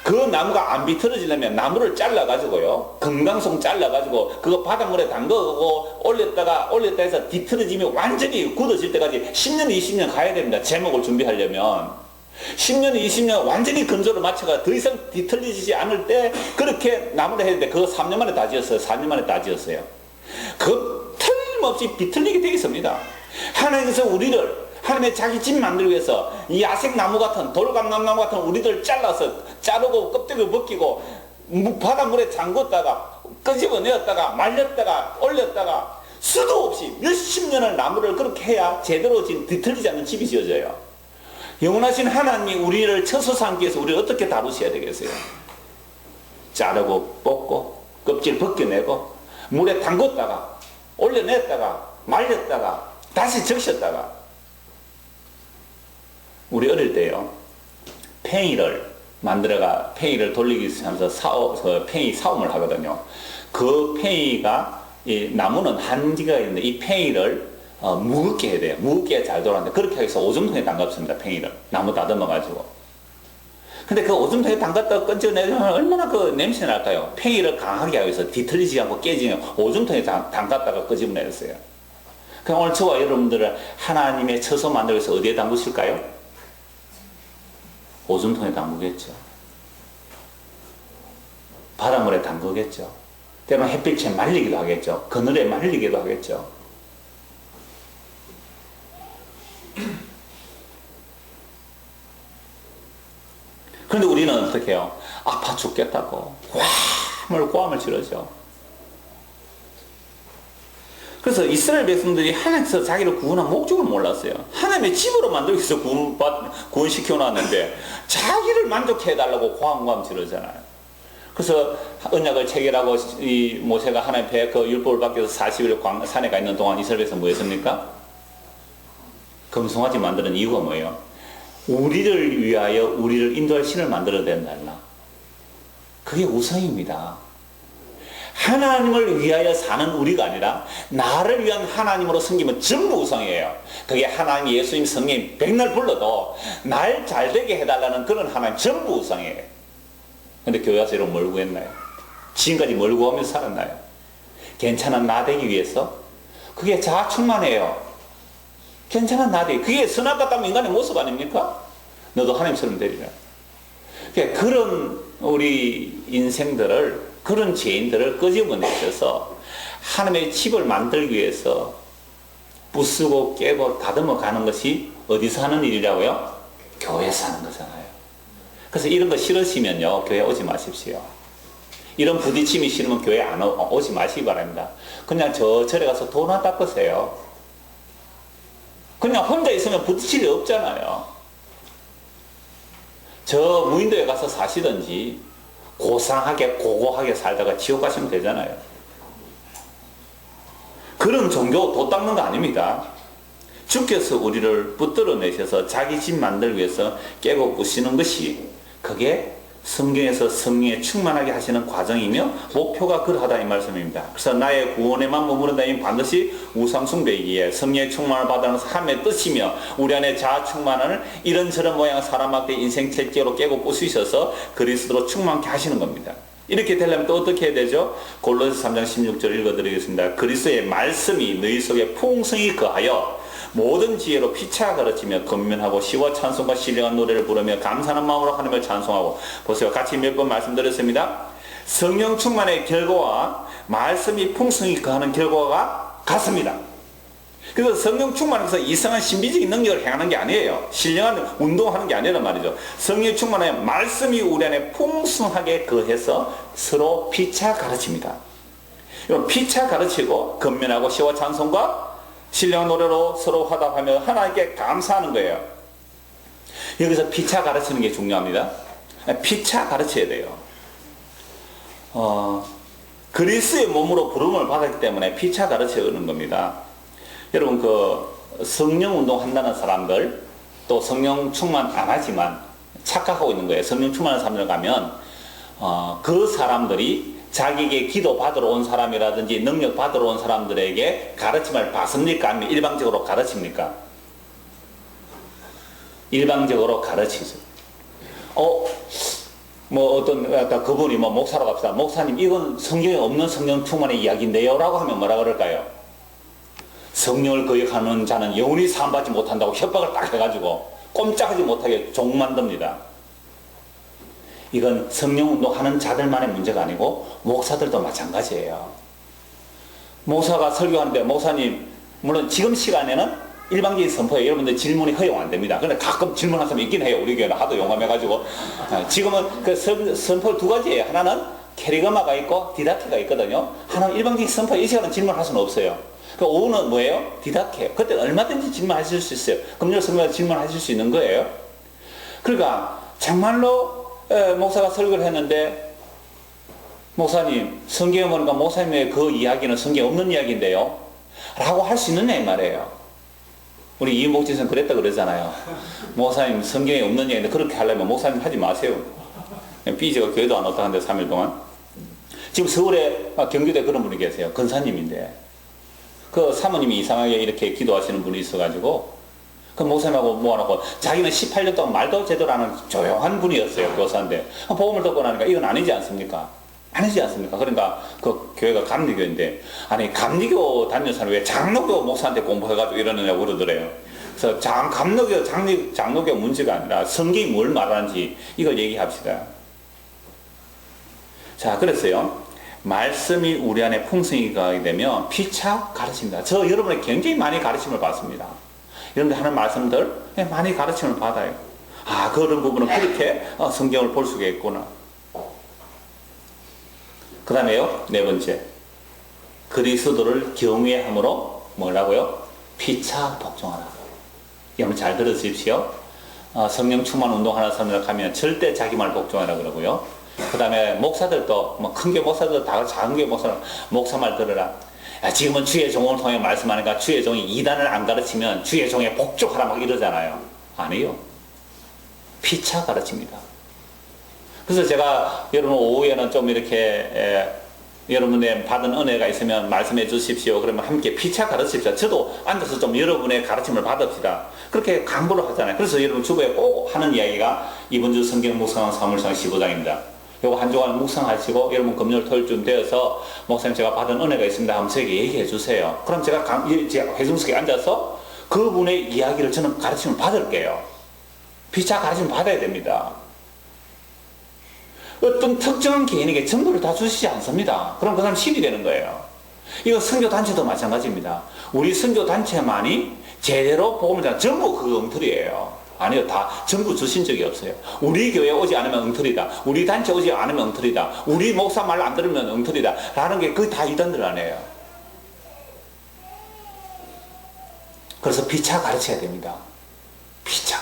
그 나무가 안 비틀어지려면 나무를 잘라가지고요. 금강송 잘라가지고 그거 바닷물에 담그고 올렸다 해서 뒤틀어지면 완전히 굳어질 때까지 10년, 20년 가야 됩니다. 제목을 준비하려면. 10년, 20년 완전히 건조를 맞춰가 더 이상 뒤틀리지 않을 때 그렇게 나무를 했는데 그거 3년 만에 다 지었어요. 4년 만에 다 지었어요. 그 틀림없이 비틀리게 되어 있습니다. 하나님께서 우리를 하나님의 자기 집 만들기 위해서 이 야생나무 같은 돌감나무 같은 우리들 자르고 껍데기를 벗기고 바닷물에 잠궜다가 끄집어내었다가 말렸다가 올렸다가 수도 없이 몇십 년을 나무를 그렇게 해야 제대로 뒤틀리지 않는 집이 지어져요. 영원하신 하나님이 우리를 처소 삼기 위해서 우리를 어떻게 다루셔야 되겠어요? 자르고 뽑고 껍질 벗겨내고 물에 담궜다가 올려냈다가 말렸다가 다시 적셨다가 우리 어릴 때요 팽이를 돌리기 위해서 팽이 사움을 하거든요. 그 팽이가 이 나무는 한지가 있는데 이 팽이를 무겁게 해야 돼요. 무겁게 해야 잘 돌아가는데 그렇게 해서 오줌통에 담갔습니다. 팽이를 나무 다듬어가지고. 근데 그 오줌통에 담갔다가 끈적내면 얼마나 그 냄새 날까요? 팽이를 강하게 하기 위해서 뒤틀리지 않고 깨지면 오줌통에 담갔다가 끄집어내렸어요. 그럼 오늘 저와 여러분들은 하나님의 처소 만들기 위해서 어디에 담그실까요? 오줌통에 담그겠죠. 바닷물에 담그겠죠. 때로는 햇빛에 말리기도 하겠죠. 그늘에 말리기도 하겠죠. 그런데 우리는 어떻게 해요? 아파 죽겠다고 고함을 지르죠. 그래서 이스라엘 백성들이 하나님께서 자기를 구원한 목적을 몰랐어요. 하나님의 집으로 만들기 위해서 구원시켜 놨는데 자기를 만족해달라고 고함 지르잖아요. 그래서 언약을 체결하고 이 모세가 하나님 앞에 그 율법을 받기 위해서 40일 산에 가 있는 동안 이스라엘 백성 뭐 했습니까? 금송아지 만드는 이유가 뭐예요? 우리를 위하여 우리를 인도할 신을 만들어야 된다. 그게 우상입니다. 하나님을 위하여 사는 우리가 아니라 나를 위한 하나님으로 섬기면 전부 우상이에요. 그게 하나님, 예수님, 성령 백날 불러도 날 잘되게 해달라는 그런 하나님 전부 우상이에요. 근데 교회 와서 이런 뭘 구했나요? 지금까지 뭘 구하면서 살았나요? 괜찮은 나 되기 위해서? 그게 자아충만해요. 괜찮은 나 되기. 그게 선악 같다면 인간의 모습 아닙니까? 너도 하나님처럼 되리라. 그러니까 그런 우리 인생들을 그런 죄인들을 끄집어내셔서 하나님의 집을 만들기 위해서 부수고 깨고 다듬어 가는 것이 어디서 하는 일이라고요? 교회에서 하는 거잖아요. 그래서 이런 거 싫으시면요 교회 오지 마십시오. 이런 부딪힘이 싫으면 교회 안 오지 마시기 바랍니다. 그냥 저 절에 가서 돈 안 닦으세요. 그냥 혼자 있으면 부딪힐 일 없잖아요. 저 무인도에 가서 사시든지 고상하게 고고하게 살다가 지옥 가시면 되잖아요. 그런 종교 도 닦는 거 아닙니다. 주께서 우리를 붙들어내셔서 자기 집 만들기 위해서 깨고 부시는 것이 그게 성경에서 성령에 충만하게 하시는 과정이며 목표가 그러하다 이 말씀입니다. 그래서 나의 구원에만 머무른다면 반드시 우상숭배이기에 성령의 충만을 받아는 삶의 뜻이며 우리 안에 자아 충만을 이런저런 모양 사람한테 인생 채찍으로 깨고 부수셔서 그리스도로 충만케 하시는 겁니다. 이렇게 되려면 또 어떻게 해야 되죠? 골로새 3장 16절 읽어드리겠습니다. 그리스도의 말씀이 너희 속에 풍성히 거하여 모든 지혜로 피차 가르치며 건면하고 시와 찬송과 신령한 노래를 부르며 감사하는 마음으로 하나님을 찬송하고. 보세요. 같이 몇 번 말씀드렸습니다. 성령 충만의 결과와 말씀이 풍성히 거하는 결과가 같습니다. 그래서 성령 충만해서 이상한 신비적인 능력을 행하는 게 아니에요. 신령한 운동하는 게 아니란 말이죠. 성령 충만에 말씀이 우리 안에 풍성하게 거해서 서로 피차 가르칩니다. 피차 가르치고 건면하고 시와 찬송과 신령한 노래로 서로 화답하며 하나님께 감사하는 거예요. 여기서 피차 가르치는 게 중요합니다. 피차 가르쳐야 돼요. 그리스의 몸으로 부름을 받았기 때문에 피차 가르치는 겁니다. 여러분 성령 운동 한다는 사람들, 또 성령 충만 안 하지만 착각하고 있는 거예요. 성령 충만한 사람들 가면 그 사람들이 자기에게 기도 받으러 온 사람이라든지 능력 받으러 온 사람들에게 가르침을 받습니까? 아니면 일방적으로 가르칩니까? 일방적으로 가르치죠. 그분이 목사로 갑시다. 목사님, 이건 성경에 없는 성령 충만의 이야기인데요? 라고 하면 뭐라 그럴까요? 성령을 거역하는 자는 영원히 사함받지 못한다고 협박을 딱 해가지고 꼼짝하지 못하게 종 만듭니다. 이건 성령 운동하는 자들만의 문제가 아니고 목사들도 마찬가지예요. 목사가 설교하는데, 목사님, 물론 지금 시간에는 일방적인 선포예요. 여러분들 질문이 허용 안 됩니다. 그런데 가끔 질문하는 사람이 있긴 해요. 우리 교회는 하도 용감해가지고. 지금은 그 선포 두 가지예요. 하나는 캐리그마가 있고 디다케가 있거든요. 하나는 일방적인 선포. 이 시간은 질문할 수는 없어요. 그 오후는 뭐예요? 디다케예요. 그때 얼마든지 질문하실 수 있어요. 금요일 성경에 질문하실 수 있는 거예요. 그러니까 정말로 목사가 설교를 했는데, 목사님, 성경에 보니까 목사님의 그 이야기는 성경에 없는 이야기인데요? 라고 할 수 있느냐 이 말이에요. 우리 이목진선 그랬다 그러잖아요. 목사님, 성경에 없는 이야기인데 그렇게 하려면 목사님 하지 마세요. 삐지가 교회도 안 왔다 하는데 3일 동안. 지금 서울에 경기도에 그런 분이 계세요. 근사님인데 그 사모님이 이상하게 이렇게 기도하시는 분이 있어가지고 그 목사님하고 모아놓고, 자기는 18년 동안 말도 제대로 안 하는 조용한 분이었어요. 교사인데 복음을 듣고 나니까 이건 아니지 않습니까? 아니지 않습니까? 그러니까 그 교회가 감리교인데, 아니 감리교 다니는 사람이 왜 장로교 목사한테 공부해가지고 이러느냐고 그러더래요. 그래서 장로교 문제가 아니라 성경이 뭘 말하는지 이걸 얘기합시다. 자, 그랬어요. 말씀이 우리 안에 풍성히 가게 되면 피차 가르칩니다. 저 여러분의 굉장히 많이 가르침을 받습니다. 여러분들 하는 말씀들 많이 가르침을 받아요. 그런 부분은 그렇게 성경을 볼 수가 있구나. 그 다음에요, 네 번째, 그리스도를 경외함으로 뭐라고요? 피차 복종하라. 여러분 잘 들으십시오. 성령 충만 운동하는 사람들 가면 절대 자기 말 복종하라 그러고요. 그 다음에 목사들도 큰교 목사들 다 작은 교 목사 말 들으라. 지금은 주의 종을 통해 말씀하니까 주의 종이 이단을 안 가르치면 주의 종에 복종하라 막 이러잖아요. 아니요. 피차 가르칩니다. 그래서 제가 여러분 오후에는 좀 이렇게 여러분의 받은 은혜가 있으면 말씀해 주십시오. 그러면 함께 피차 가르칩시다. 저도 앉아서 좀 여러분의 가르침을 받읍시다. 그렇게 강구를 하잖아요. 그래서 여러분 주부에 꼭 하는 이야기가 이번 주 성경 묵상한 사무엘상 15장입니다. 요거 한 주간 묵상하시고 여러분 금요일 토요일쯤 되어서 목사님 제가 받은 은혜가 있습니다 하면 저에게 얘기해 주세요. 그럼 제가 회중석에 앉아서 그분의 이야기를 저는 가르침을 받을게요. 피차 가르침을 받아야 됩니다. 어떤 특정한 개인에게 전부를 다 주시지 않습니다. 그럼 그 사람 신이 되는 거예요. 이거 선교단체도 마찬가지입니다. 우리 선교단체만이 제대로 복음을 전하는 전부 그 엉터리예요. 아니요, 다 전부 주신 적이 없어요. 우리 교회 오지 않으면 엉터리다. 우리 단체 오지 않으면 엉터리다. 우리 목사 말 안 들으면 엉터리다. 라는 게 그게 다 이단들 아니에요. 그래서 피차 가르쳐야 됩니다. 피차.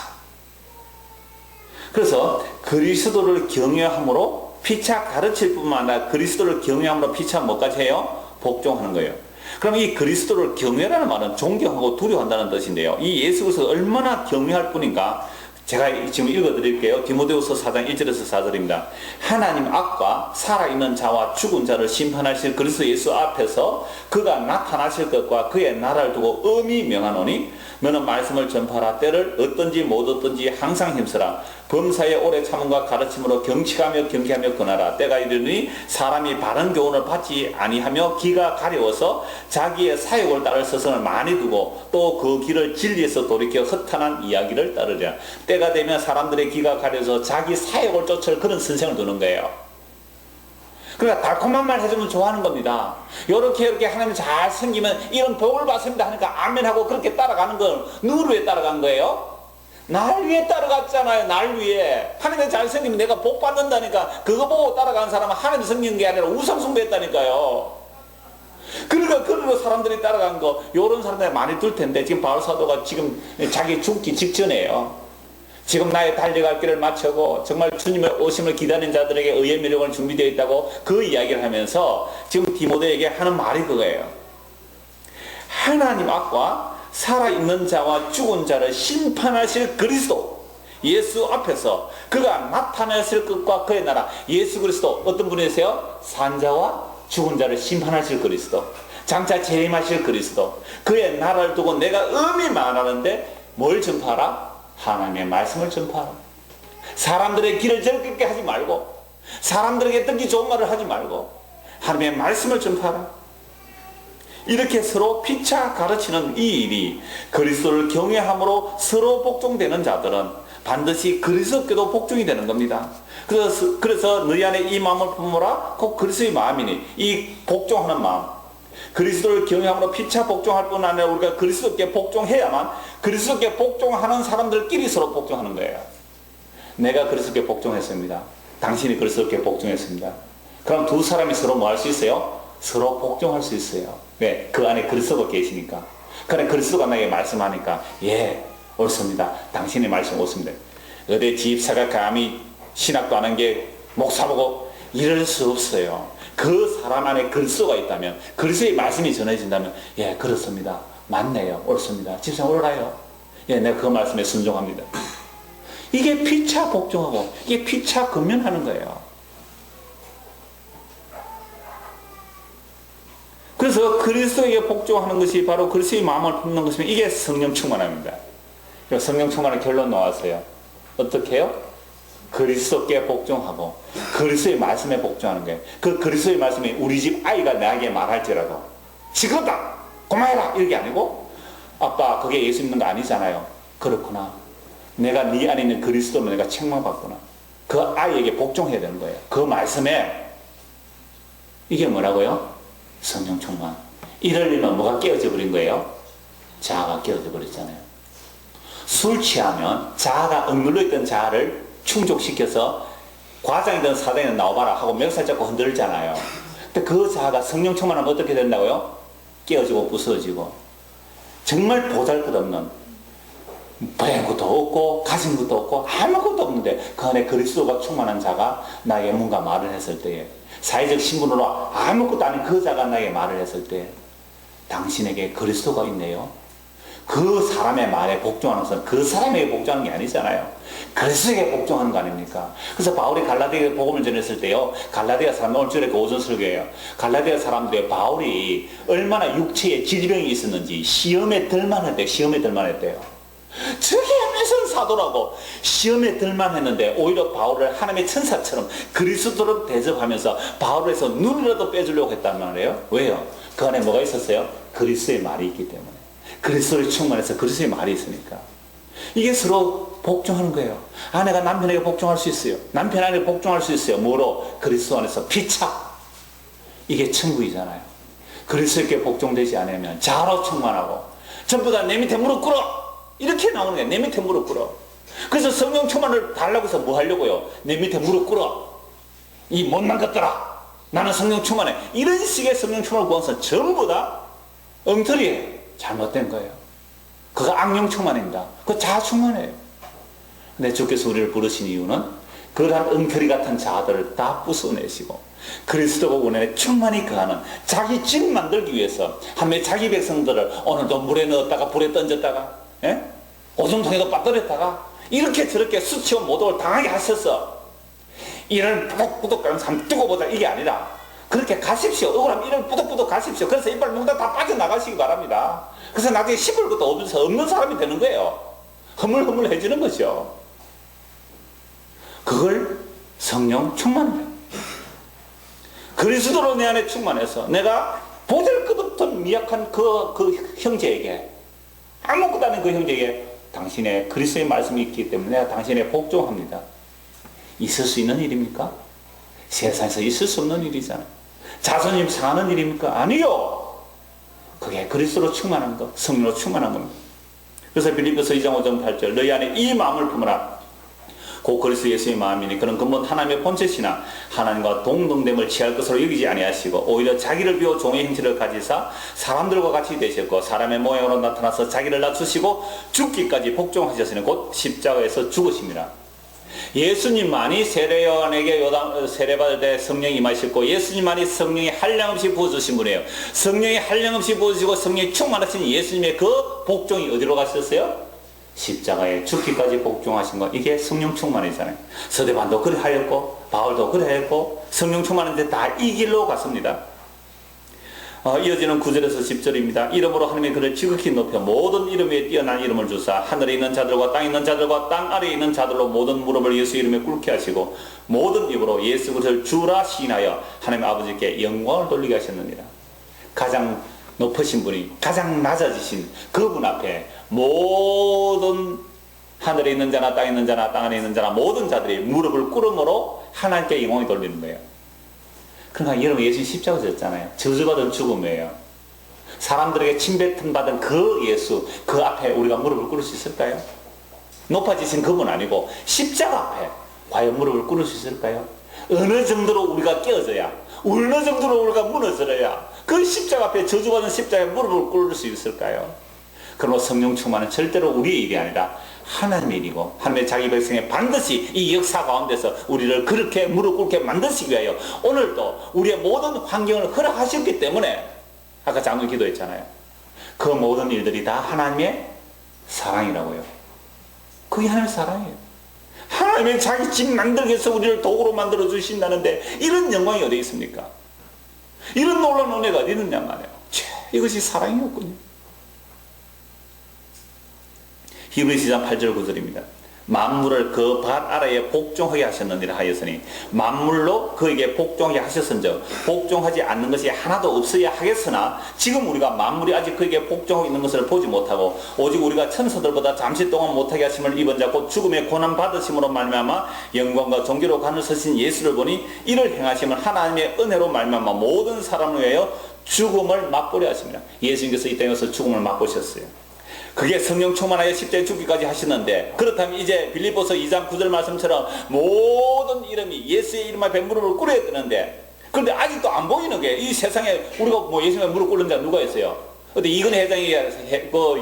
그래서 그리스도를 경외함으로 피차 가르칠 뿐만 아니라 그리스도를 경외함으로 피차 뭐까지 해요? 복종하는 거예요. 그럼 이 그리스도를 경외라는 말은 존경하고 두려워한다는 뜻인데요. 이 예수 그리스도를 얼마나 경외할 뿐인가? 제가 지금 읽어드릴게요. 디모데후서 4장 1절에서 4절입니다. 하나님 앞과 살아있는 자와 죽은 자를 심판하실 그리스도 예수 앞에서 그가 나타나실 것과 그의 나라를 두고 엄히 명하노니 너는 말씀을 전파하라. 때를 어떤지 못 얻든지 항상 힘쓰라. 범사에 오래 참음과 가르침으로 경치하며 경계하며 권하라. 때가 이르니 사람이 바른 교훈을 받지 아니하며 기가 가려워서 자기의 사욕을 따를 서선을 많이 두고 또 그 길을 진리에서 돌이켜 허탄한 이야기를 따르랴. 때가 되면 사람들의 기가 가려서 자기 사욕을 쫓을 그런 선생을 두는 거예요. 그러니까 달콤한 말 해주면 좋아하는 겁니다. 이렇게 하나님 잘 생기면 이런 복을 받습니다 하니까 아멘하고 그렇게 따라가는 건 누구를 위해 따라간 거예요? 날 위해 따라갔잖아요. 날 위해. 하나님 잘 생기면 내가 복 받는다니까. 그거 보고 따라가는 사람은 하나님 생긴 게 아니라 우상숭배했다니까요. 그러니까 그리고 사람들이 따라간 거, 요런 사람들이 많이 들 텐데 지금 바울 사도가 지금 자기 죽기 직전이에요. 지금 나의 달려갈 길을 마치고 정말 주님의 오심을 기다리는 자들에게 의의 미력은 준비되어 있다고 그 이야기를 하면서 지금 디모데에게 하는 말이 그거예요. 하나님 앞과 살아있는 자와 죽은 자를 심판하실 그리스도, 예수 앞에서 그가 나타나실 것과 그의 나라, 예수 그리스도 어떤 분이세요? 산자와 죽은 자를 심판하실 그리스도, 장차 재림하실 그리스도, 그의 나라를 두고 내가 음이 말하는데 뭘 전파하라? 하나님의 말씀을 전파하라. 사람들의 길을 즐겁게 하지 말고, 사람들에게 듣기 좋은 말을 하지 말고 하나님의 말씀을 전파하라. 이렇게 서로 피차 가르치는 이 일이 그리스도를 경외함으로 서로 복종되는 자들은 반드시 그리스도께도 복종이 되는 겁니다. 그래서 너희 안에 이 마음을 품으라. 곧 그리스도의 마음이니, 이 복종하는 마음, 그리스도를 경외함으로 피차 복종할 뿐 아니라 우리가 그리스도께 복종해야만 그리스도께 복종하는 사람들끼리 서로 복종하는 거예요. 내가 그리스도께 복종했습니다. 당신이 그리스도께 복종했습니다. 그럼 두 사람이 서로 뭐 할 수 있어요? 서로 복종할 수 있어요. 왜? 그 안에 그리스도가 계시니까. 그래, 그리스도가 나에게 말씀하니까, 예, 옳습니다. 당신의 말씀 옳습니다. 어디 집사가 감히 신학도 안 한 게 목사보고 이럴 수 없어요. 그 사람 안에 그리스도가 있다면, 그리스도의 말씀이 전해진다면, 예, 그렇습니다. 맞네요. 옳습니다. 집사 옳아요. 예, 내가 그 말씀에 순종합니다. 이게 피차 복종하고, 이게 피차 근면하는 거예요. 그래서 그리스도에게 복종하는 것이 바로 그리스도의 마음을 품는 것이면 이게 성령 충만합니다. 성령 충만의 결론 나왔어요. 어떻게 해요? 그리스도께 복종하고 그리스도의 말씀에 복종하는 거예요. 그 그리스도의 말씀이 우리 집 아이가 나에게 말할지라도 시끄럽다, 고마해라, 이게 아니고, 아빠 그게 예수 믿는 거 아니잖아요. 그렇구나. 내가 네 안에 있는 그리스도로 내가 책망받구나. 그 아이에게 복종해야 되는 거예요. 그 말씀에. 이게 뭐라고요? 성령 충만. 이러려면 뭐가 깨어져 버린 거예요? 자아가 깨어져 버렸잖아요. 술 취하면 자아가 억눌러 있던 자아를 충족시켜서 과장이든 사장이든 나와봐라 하고 멱살 잡고 흔들잖아요. 근데 그 자아가 성령 충만하면 어떻게 된다고요? 깨어지고 부서지고 정말 보잘것없는, 배운 것도 없고 가진 것도 없고 아무것도 없는데 그 안에 그리스도가 충만한 자가 나에게 뭔가 말을 했을 때에, 사회적 신분으로 아무것도 아닌 그 자가 나에게 말을 했을 때, 당신에게 그리스도가 있네요. 그 사람의 말에 복종하는 것은 그 사람에게 복종하는 게 아니잖아요. 그리스도에게 복종하는 거 아닙니까? 그래서 바울이 갈라디아 복음을 전했을 때요, 갈라디아 사람, 오늘 주일에 그 오전 설교예요. 갈라디아 사람들의 바울이 얼마나 육체에 질병이 있었는지 시험에 들만 했대요. 시험에 들만 했대요. 저게 무슨 사도라고 시험에 들만 했는데 오히려 바울을 하나님의 천사처럼 그리스도로 대접하면서 바울에서 눈이라도 빼주려고 했단 말이에요. 왜요? 그 안에 뭐가 있었어요? 그리스도의 말이 있기 때문에. 그리스도를 충만해서 그리스도의 말이 있으니까. 이게 서로 복종하는 거예요. 아내가 남편에게 복종할 수 있어요. 남편 아내에게 복종할 수 있어요. 뭐로? 그리스도 안에서 피차. 이게 천국이잖아요. 그리스도께 복종되지 않으면 자아로 충만하고 전부 다 내 밑에 무릎 꿇어, 이렇게 나오는 거예요. 내 밑에 무릎 꿇어. 그래서 성령 충만을 달라고 해서 뭐 하려고요? 내 밑에 무릎 꿇어, 이 못난 것들아, 나는 성령 충만해, 이런 식의 성령 충만을 구하면서 전부 다 엉터리예요. 잘못된 거예요. 그거 악령 충만입니다. 그거 자아 충만이에요. 근데 주께서 우리를 부르신 이유는 그러한 엉터리 같은 자아들을 다 부숴내시고 그리스도가 원하는 충만히 거하는 자기 집 만들기 위해서 한매 자기 백성들을 오늘도 물에 넣었다가 불에 던졌다가, 예? 오줌통에도 빠뜨렸다가 이렇게 저렇게 수치와 모독을 당하게 하셔서 이를 뿌덕뿌덕 가면서 한번 뜨고 보자, 이게 아니라 그렇게 가십시오. 억울하면 이를 뿌덕뿌덕 가십시오. 그래서 이빨 몽다 다 빠져나가시기 바랍니다. 그래서 나중에 씹을 것도 없는 사람이 되는 거예요. 허물허물해지는 거죠. 그걸 성령 충만이에요. 그리스도로 내 안에 충만해서 내가 보잘것없던 미약한 그 형제에게, 아무것도 아닌 그 형제에게 당신의 그리스도의 말씀이 있기 때문에 내가 당신의 복종합니다. 있을 수 있는 일입니까? 세상에서 있을 수 없는 일이잖아요. 자존심 상하는 일입니까? 아니요. 그게 그리스도로 충만한 것, 성령으로 충만한 겁니다. 그래서 빌립보서 2장 5절 8절 너희 안에 이 마음을 품으라. 곧 그리스도 예수의 마음이니 그는 근본 하나님의 본체시나 하나님과 동등됨을 취할 것으로 여기지 아니하시고 오히려 자기를 비워 종의 형체를 가지사 사람들과 같이 되셨고 사람의 모양으로 나타나서 자기를 낮추시고 죽기까지 복종하셨으니 곧 십자가에서 죽으심이라. 예수님만이 세례요한에게 세례받을 때 성령이 임하셨고 예수님만이 성령이 한량없이 부어주신 분이에요. 성령이 한량없이 부어주시고 성령이 충만하신 예수님의 그 복종이 어디로 갔었어요? 십자가에 죽기까지 복종하신 것. 이게 성령 충만이잖아요. 서대반도 그래 하였고 바울도 그래 하였고 성령 충만인데 다 이 길로 갔습니다. 이어지는 9절에서 10절입니다. 이름으로 하나님의 그를 지극히 높여 모든 이름 위에 뛰어난 이름을 주사 하늘에 있는 자들과 땅에 있는 자들과 땅 아래에 있는 자들로 모든 무릎을 예수 이름에 꿇게 하시고 모든 입으로 예수 그리스도를 주라 시인하여 하나님 아버지께 영광을 돌리게 하셨느니라. 가장 높으신 분이 가장 낮아지신 그분 앞에 모든 하늘에 있는 자나 땅에 있는 자나 땅 안에 있는 자나 모든 자들이 무릎을 꿇음으로 하나님께 영광을 돌리는 거예요. 그러니까 여러분 예수님 십자가 졌잖아요. 저주받은 죽음이에요. 사람들에게 침뱉음 받은 그 예수 그 앞에 우리가 무릎을 꿇을 수 있을까요? 높아지신 그분 아니고 십자가 앞에 과연 무릎을 꿇을 수 있을까요? 어느 정도로 우리가 깨어져야 어느 정도로 우리가 무너져야 그 십자가 앞에 저주받은 십자가에 무릎을 꿇을 수 있을까요? 그러므로 성령 충만은 절대로 우리의 일이 아니라 하나님의 일이고 하나님의 자기 백성에 반드시 이 역사 가운데서 우리를 그렇게 무릎 꿇게 만드시기 위하여 오늘도 우리의 모든 환경을 허락하셨기 때문에 아까 장로 기도했잖아요. 그 모든 일들이 다 하나님의 사랑이라고요. 그게 하나님의 사랑이에요. 하나님의 자기 집 만들기 위해서 우리를 도구로 만들어 주신다는데 이런 영광이 어디 있습니까? 이런 놀라운 은혜가 어디 있느냐 말이에요. 이것이 사랑이었군요. 히브리서 2장 8절 9절입니다. 만물을 그 발 아래에 복종하게 하셨느니라 하였으니 만물로 그에게 복종하게 하셨은즉 복종하지 않는 것이 하나도 없어야 하겠으나 지금 우리가 만물이 아직 그에게 복종하고 있는 것을 보지 못하고 오직 우리가 천사들보다 잠시 동안 못하게 하심을 입은 자 곧 죽음의 고난 받으심으로 말미암아 영광과 존귀로 가는 서신 예수를 보니 이를 행하심을 하나님의 은혜로 말미암아 모든 사람을 위하여 죽음을 맛보려 하십니다. 예수님께서 이 땅에서 죽음을 맛보셨어요. 그게 성령 충만하여 십자가에 죽기까지 하시는데 그렇다면 이제 빌립보서 2장 9절 말씀처럼 모든 이름이 예수의 이름 앞에 무릎을 꿇어야 되는데 그런데 아직도 안 보이는 게 이 세상에 우리가 뭐 예수님의 무릎 꿇는 자 누가 있어요? 근데 이건희 회장이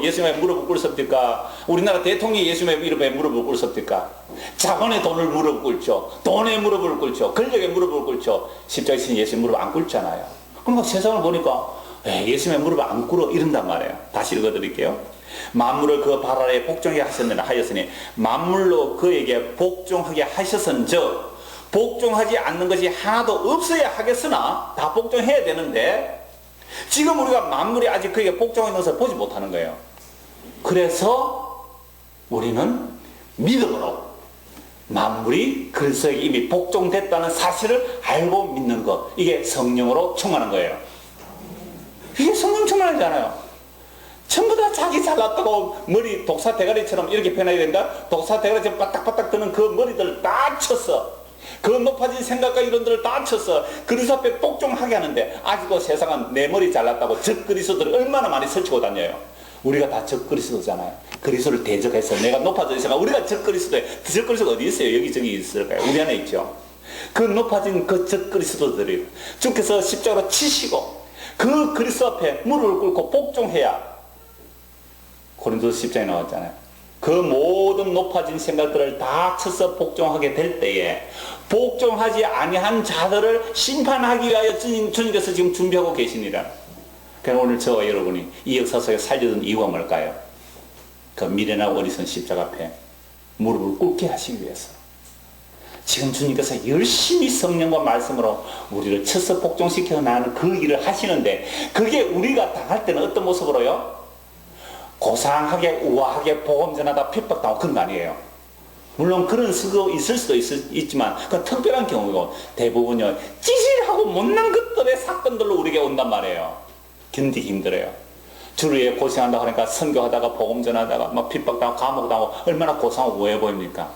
예수님의 무릎을 꿇었습니까? 우리나라 대통령이 예수님의 이름에 무릎을 꿇었습니까? 자본의 돈을 무릎 꿇죠. 돈의 무릎을 꿇죠. 권력의 무릎을 꿇죠. 십자가에 신 예수님 무릎 안 꿇잖아요. 그러니까 세상을 보니까 예수님의 무릎을 안 꿇어 이런단 말이에요. 다시 읽어드릴게요. 만물을 그 발 아래에 복종하게 하셨느라 하였으니 만물로 그에게 복종하게 하셨은즉 복종하지 않는 것이 하나도 없어야 하겠으나 다 복종해야 되는데 지금 우리가 만물이 아직 그에게 복종하는 것을 보지 못하는 거예요. 그래서 우리는 믿음으로 만물이 그리스도에게 이미 복종됐다는 사실을 알고 믿는 것, 이게 성령으로 충만한 거예요. 이게 성령 충만이잖아요. 전부 다 자기 잘났다고 머리 독사 대가리처럼 이렇게 변해야 된다. 독사 대가리처럼 바닥바닥 드는 그 머리들 다 쳤어. 그 높아진 생각과 이런들을 다 쳤어. 그리스도 앞에 복종하게 하는데 아직도 세상은 내 머리 잘났다고 적그리스도들을 얼마나 많이 설치고 다녀요. 우리가 다 적그리스도잖아요. 그리스도를 대적해서 내가 높아져 있으니까 우리가 적그리스도에, 적그리스도가 어디 있어요? 여기저기 있을까요? 우리 안에 있죠. 그 높아진 그 적그리스도들이 주께서 십자가로 치시고 그 그리스도 앞에 무릎을 꿇고 복종해야 고린도서 10장에 나왔잖아요. 그 모든 높아진 생각들을 다 쳐서 복종하게 될 때에 복종하지 아니한 자들을 심판하기 위하여 주님께서 지금 준비하고 계십니다. 그러니까 오늘 저와 여러분이 이 역사 속에 살려둔 이유가 뭘까요? 그 미련하고 어리석은 십자가 앞에 무릎을 꿇게 하시기 위해서 지금 주님께서 열심히 성령과 말씀으로 우리를 쳐서 복종시켜 나가는 그 일을 하시는데 그게 우리가 당할 때는 어떤 모습으로요? 고상하게 우아하게 복음 전하다 핍박당하고 그런 거 아니에요. 물론 그런 수도 있을 수도 있지만 그건 특별한 경우고 대부분요 찌질하고 못난 것들의 사건들로 우리에게 온단 말이에요. 견디기 힘들어요. 주를 위해 고생한다고 하니까 선교하다가 복음 전하다가 막 핍박당하고 감옥당하고 얼마나 고상하고 우해 보입니까?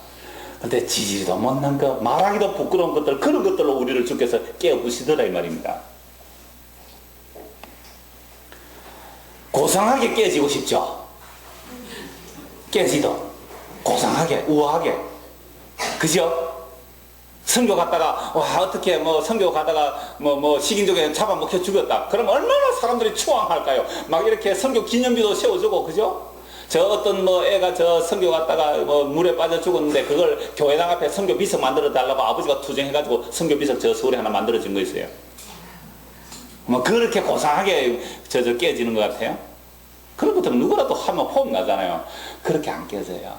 근데 지질도 못난 거 말하기도 부끄러운 것들 그런 것들로 우리를 주께서 깨어부시더라 이 말입니다. 고상하게 깨지고 싶죠. 깨지도 고상하게 우아하게 그죠? 선교 갔다가 와 어떻게 뭐 선교 가다가 뭐 식인종에 잡아먹혀 죽였다. 그럼 얼마나 사람들이 추앙할까요? 막 이렇게 선교 기념비도 세워주고 그죠? 저 어떤 뭐 애가 저 선교 갔다가 뭐 물에 빠져 죽었는데 그걸 교회당 앞에 선교 비석 만들어 달라고 아버지가 투쟁해가지고 선교 비석 저 서울에 하나 만들어진 거 있어요. 뭐 그렇게 고상하게 저 깨지는 것 같아요. 그런 것들은 누구라도 하면 호흡 나잖아요. 그렇게 안 깨져요.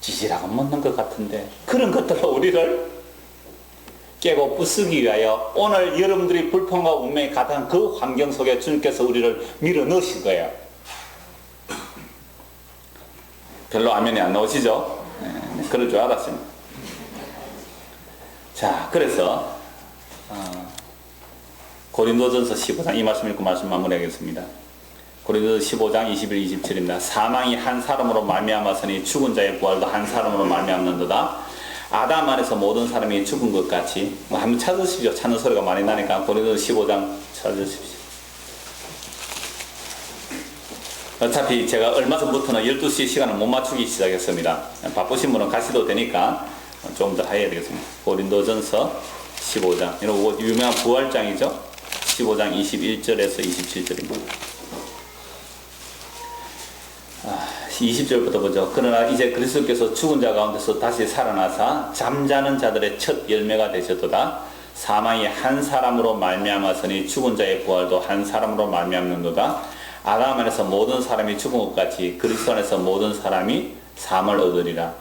지지라고 묻는 것 같은데 그런 것들로 우리를 깨고 부수기 위하여 오늘 여러분들이 불평과 운명이 가득한 그 환경 속에 주님께서 우리를 밀어 넣으신 거예요. 별로 아멘이 안 나오시죠? 네, 그럴 줄 알았습니다. 자, 그래서 고린도전서 15장 이 말씀 읽고 말씀 마무리하겠습니다. 고린도전서 15장 21, 27입니다. 사망이 한 사람으로 말미암았으니 죽은 자의 부활도 한 사람으로 말미암는도다. 아담 안에서 모든 사람이 죽은 것 같이 한번 찾으십시오. 찾는 소리가 많이 나니까 고린도전서 15장 찾으십시오. 어차피 제가 얼마 전부터는 12시 시간을 못 맞추기 시작했습니다. 바쁘신 분은 가셔도 되니까 좀 더 해야 되겠습니다. 고린도전서 15장 이런 유명한 부활장이죠. 15장 21절에서 27절입니다. 20절부터 보죠. 그러나 이제 그리스도께서 죽은 자 가운데서 다시 살아나사 잠자는 자들의 첫 열매가 되셨도다. 사망이 한 사람으로 말미암았으니 죽은 자의 부활도 한 사람으로 말미암는도다. 아담 안에서 모든 사람이 죽은 것 같이 그리스도 안에서 모든 사람이 삶을 얻으리라.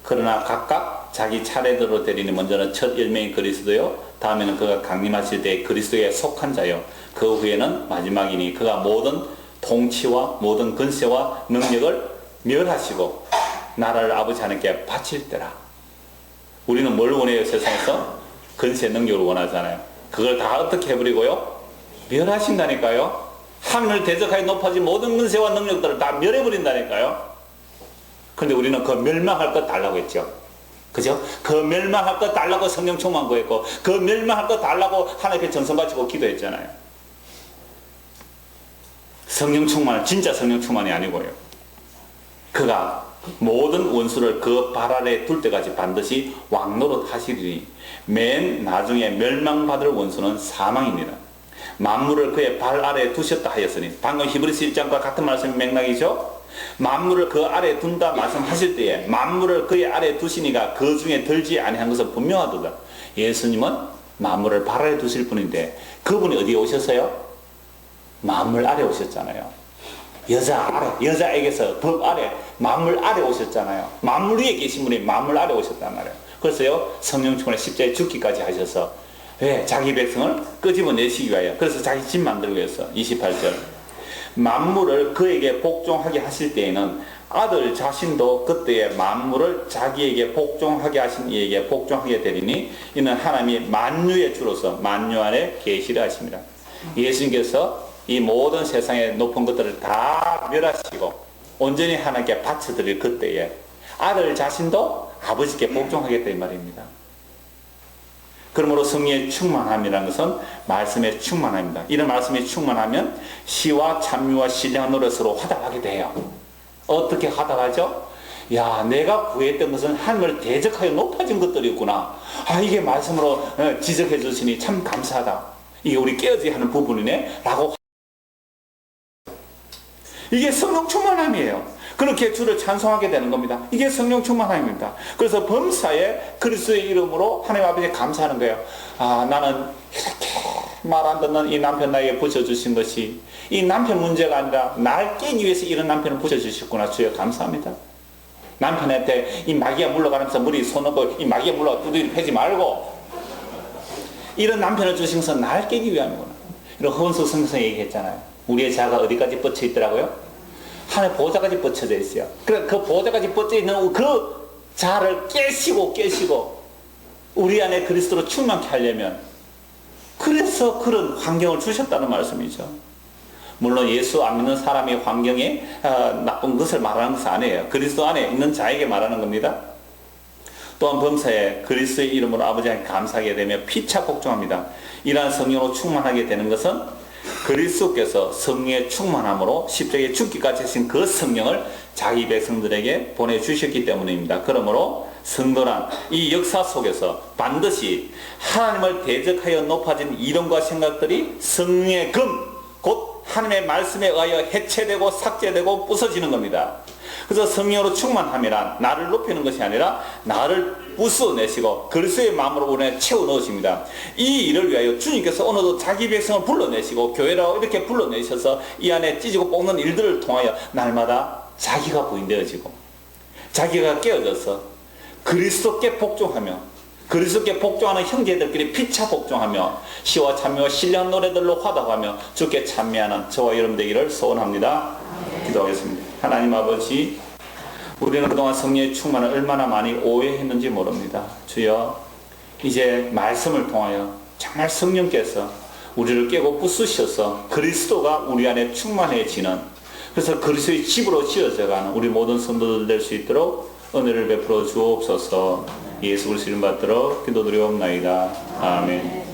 그러나 각각 자기 차례대로 되리니 먼저는 첫 열매인 그리스도요, 다음에는 그가 강림하실 때 그리스도에 속한 자요, 그 후에는 마지막이니 그가 모든 통치와 모든 권세와 능력을 멸하시고 나라를 아버지 하나님께 바칠 때라. 우리는 뭘 원해요? 세상에서 권세 능력을 원하잖아요. 그걸 다 어떻게 해버리고요? 멸하신다니까요. 하늘을 대적하여 높아진 모든 권세와 능력들을 다 멸해버린다니까요. 그런데 우리는 그 멸망할 것 달라고 했죠. 그죠? 그 멸망할 것 달라고 성령 충만 구했고 그 멸망할 것 달라고 하나님께 전선 바치고 기도했잖아요. 성령 충만, 진짜 성령 충만이 아니고요. 그가 모든 원수를 그 발 아래 둘 때까지 반드시 왕노릇 하시리니 맨 나중에 멸망받을 원수는 사망입니다. 만물을 그의 발 아래에 두셨다 하였으니 방금 히브리서 1장과 같은 말씀의 맥락이죠. 만물을 그 아래에 둔다 말씀하실 때에 만물을 그의 아래에 두시니가 그 중에 들지 아니한 것은 분명하도다. 예수님은 만물을 발 아래에 두실 분인데 그분이 어디에 오셨어요? 만물 아래 오셨잖아요. 여자 아래, 여자에게서 법 아래, 만물 아래 오셨잖아요. 만물 위에 계신 분이 만물 아래 오셨단 말이에요. 그래서요, 성령 충만에 십자가에 죽기까지 하셔서 왜? 자기 백성을 끄집어내시기 위하여. 그래서 자기 집 만들기 위해서. 28절 만물을 그에게 복종하게 하실 때에는 아들 자신도 그때에 만물을 자기에게 복종하게 하신 이에게 복종하게 되리니 이는 하나님이 만유의 주로서 만유 안에 계시려 하십니다. 예수님께서 이 모든 세상의 높은 것들을 다 멸하시고 온전히 하나님께 바쳐드릴 그때에 아들 자신도 아버지께 복종하겠다 이 말입니다. 그러므로 성령의 충만함이라는 것은 말씀의 충만함입니다. 이런 말씀에 충만하면 시와 참유와 신령한 노릇으로 화답하게 돼요. 어떻게 화답하죠? 야, 내가 구했던 것은 하늘을 대적하여 높아진 것들이었구나. 아, 이게 말씀으로 지적해 주시니 참 감사하다. 이게 우리 깨어져야 하는 부분이네 라고. 이게 성령 충만함이에요. 그렇게 주를 찬송하게 되는 겁니다. 이게 성령 충만함입니다. 그래서 범사에 그리스도의 이름으로 하나님 아버지에 감사하는 거예요. 아, 나는 이렇게 말 안 듣는 이 남편 나에게 붙여주신 것이 이 남편 문제가 아니라 날 깨기 위해서 이런 남편을 붙여주셨구나. 주여 감사합니다. 남편한테 이 마귀가 물러가면서 머리 손놓고 이 마귀가 물러가 두드리 패지 말고 이런 남편을 주신 것은 날 깨기 위함이구나. 이런 헌수 성경에 얘기했잖아요. 우리의 자가 어디까지 뻗쳐 있더라고요? 하나의 보좌까지 뻗쳐져 있어요. 그래, 그 보좌까지 뻗쳐 있는 그 자를 깨시고 우리 안에 그리스도로 충만케 하려면 그래서 그런 환경을 주셨다는 말씀이죠. 물론 예수 안 믿는 사람의 환경에 나쁜 것을 말하는 것은 아니에요. 그리스도 안에 있는 자에게 말하는 겁니다. 또한 범사에 그리스도의 이름으로 아버지에게 감사하게 되며 피차 복종합니다. 이러한 성령으로 충만하게 되는 것은 그리스도께서 성령의 충만함으로 십자가에 죽기까지 하신 그 성령을 자기 백성들에게 보내주셨기 때문입니다. 그러므로 성도란 이 역사 속에서 반드시 하나님을 대적하여 높아진 이론과 생각들이 성령의 금, 곧 하나님의 말씀에 의하여 해체되고 삭제되고 부서지는 겁니다. 그래서 성령으로 충만함이란 나를 높이는 것이 아니라 나를 부숴내시고 그리스도의 마음으로 우리 채워 넣으십니다. 이 일을 위하여 주님께서 오늘도 자기 백성을 불러내시고 교회라고 이렇게 불러내셔서 이 안에 찢고 뽑는 일들을 통하여 날마다 자기가 부인되어지고 자기가 깨어져서 그리스도께 복종하며 그리스도께 복종하는 형제들끼리 피차 복종하며 시와 찬미와 신령한 노래들로 화답하며 주께 찬미하는 저와 여러분 되기를 소원합니다. 기도하겠습니다. 하나님 아버지, 우리는 그동안 성령의 충만을 얼마나 많이 오해했는지 모릅니다. 주여, 이제 말씀을 통하여 정말 성령께서 우리를 깨고 부수셔서 그리스도가 우리 안에 충만해지는, 그래서 그리스도의 집으로 지어져가는 우리 모든 성도들 될 수 있도록 은혜를 베풀어 주옵소서. 예수 그리스도 이름 받들어 기도드리옵나이다. 아멘.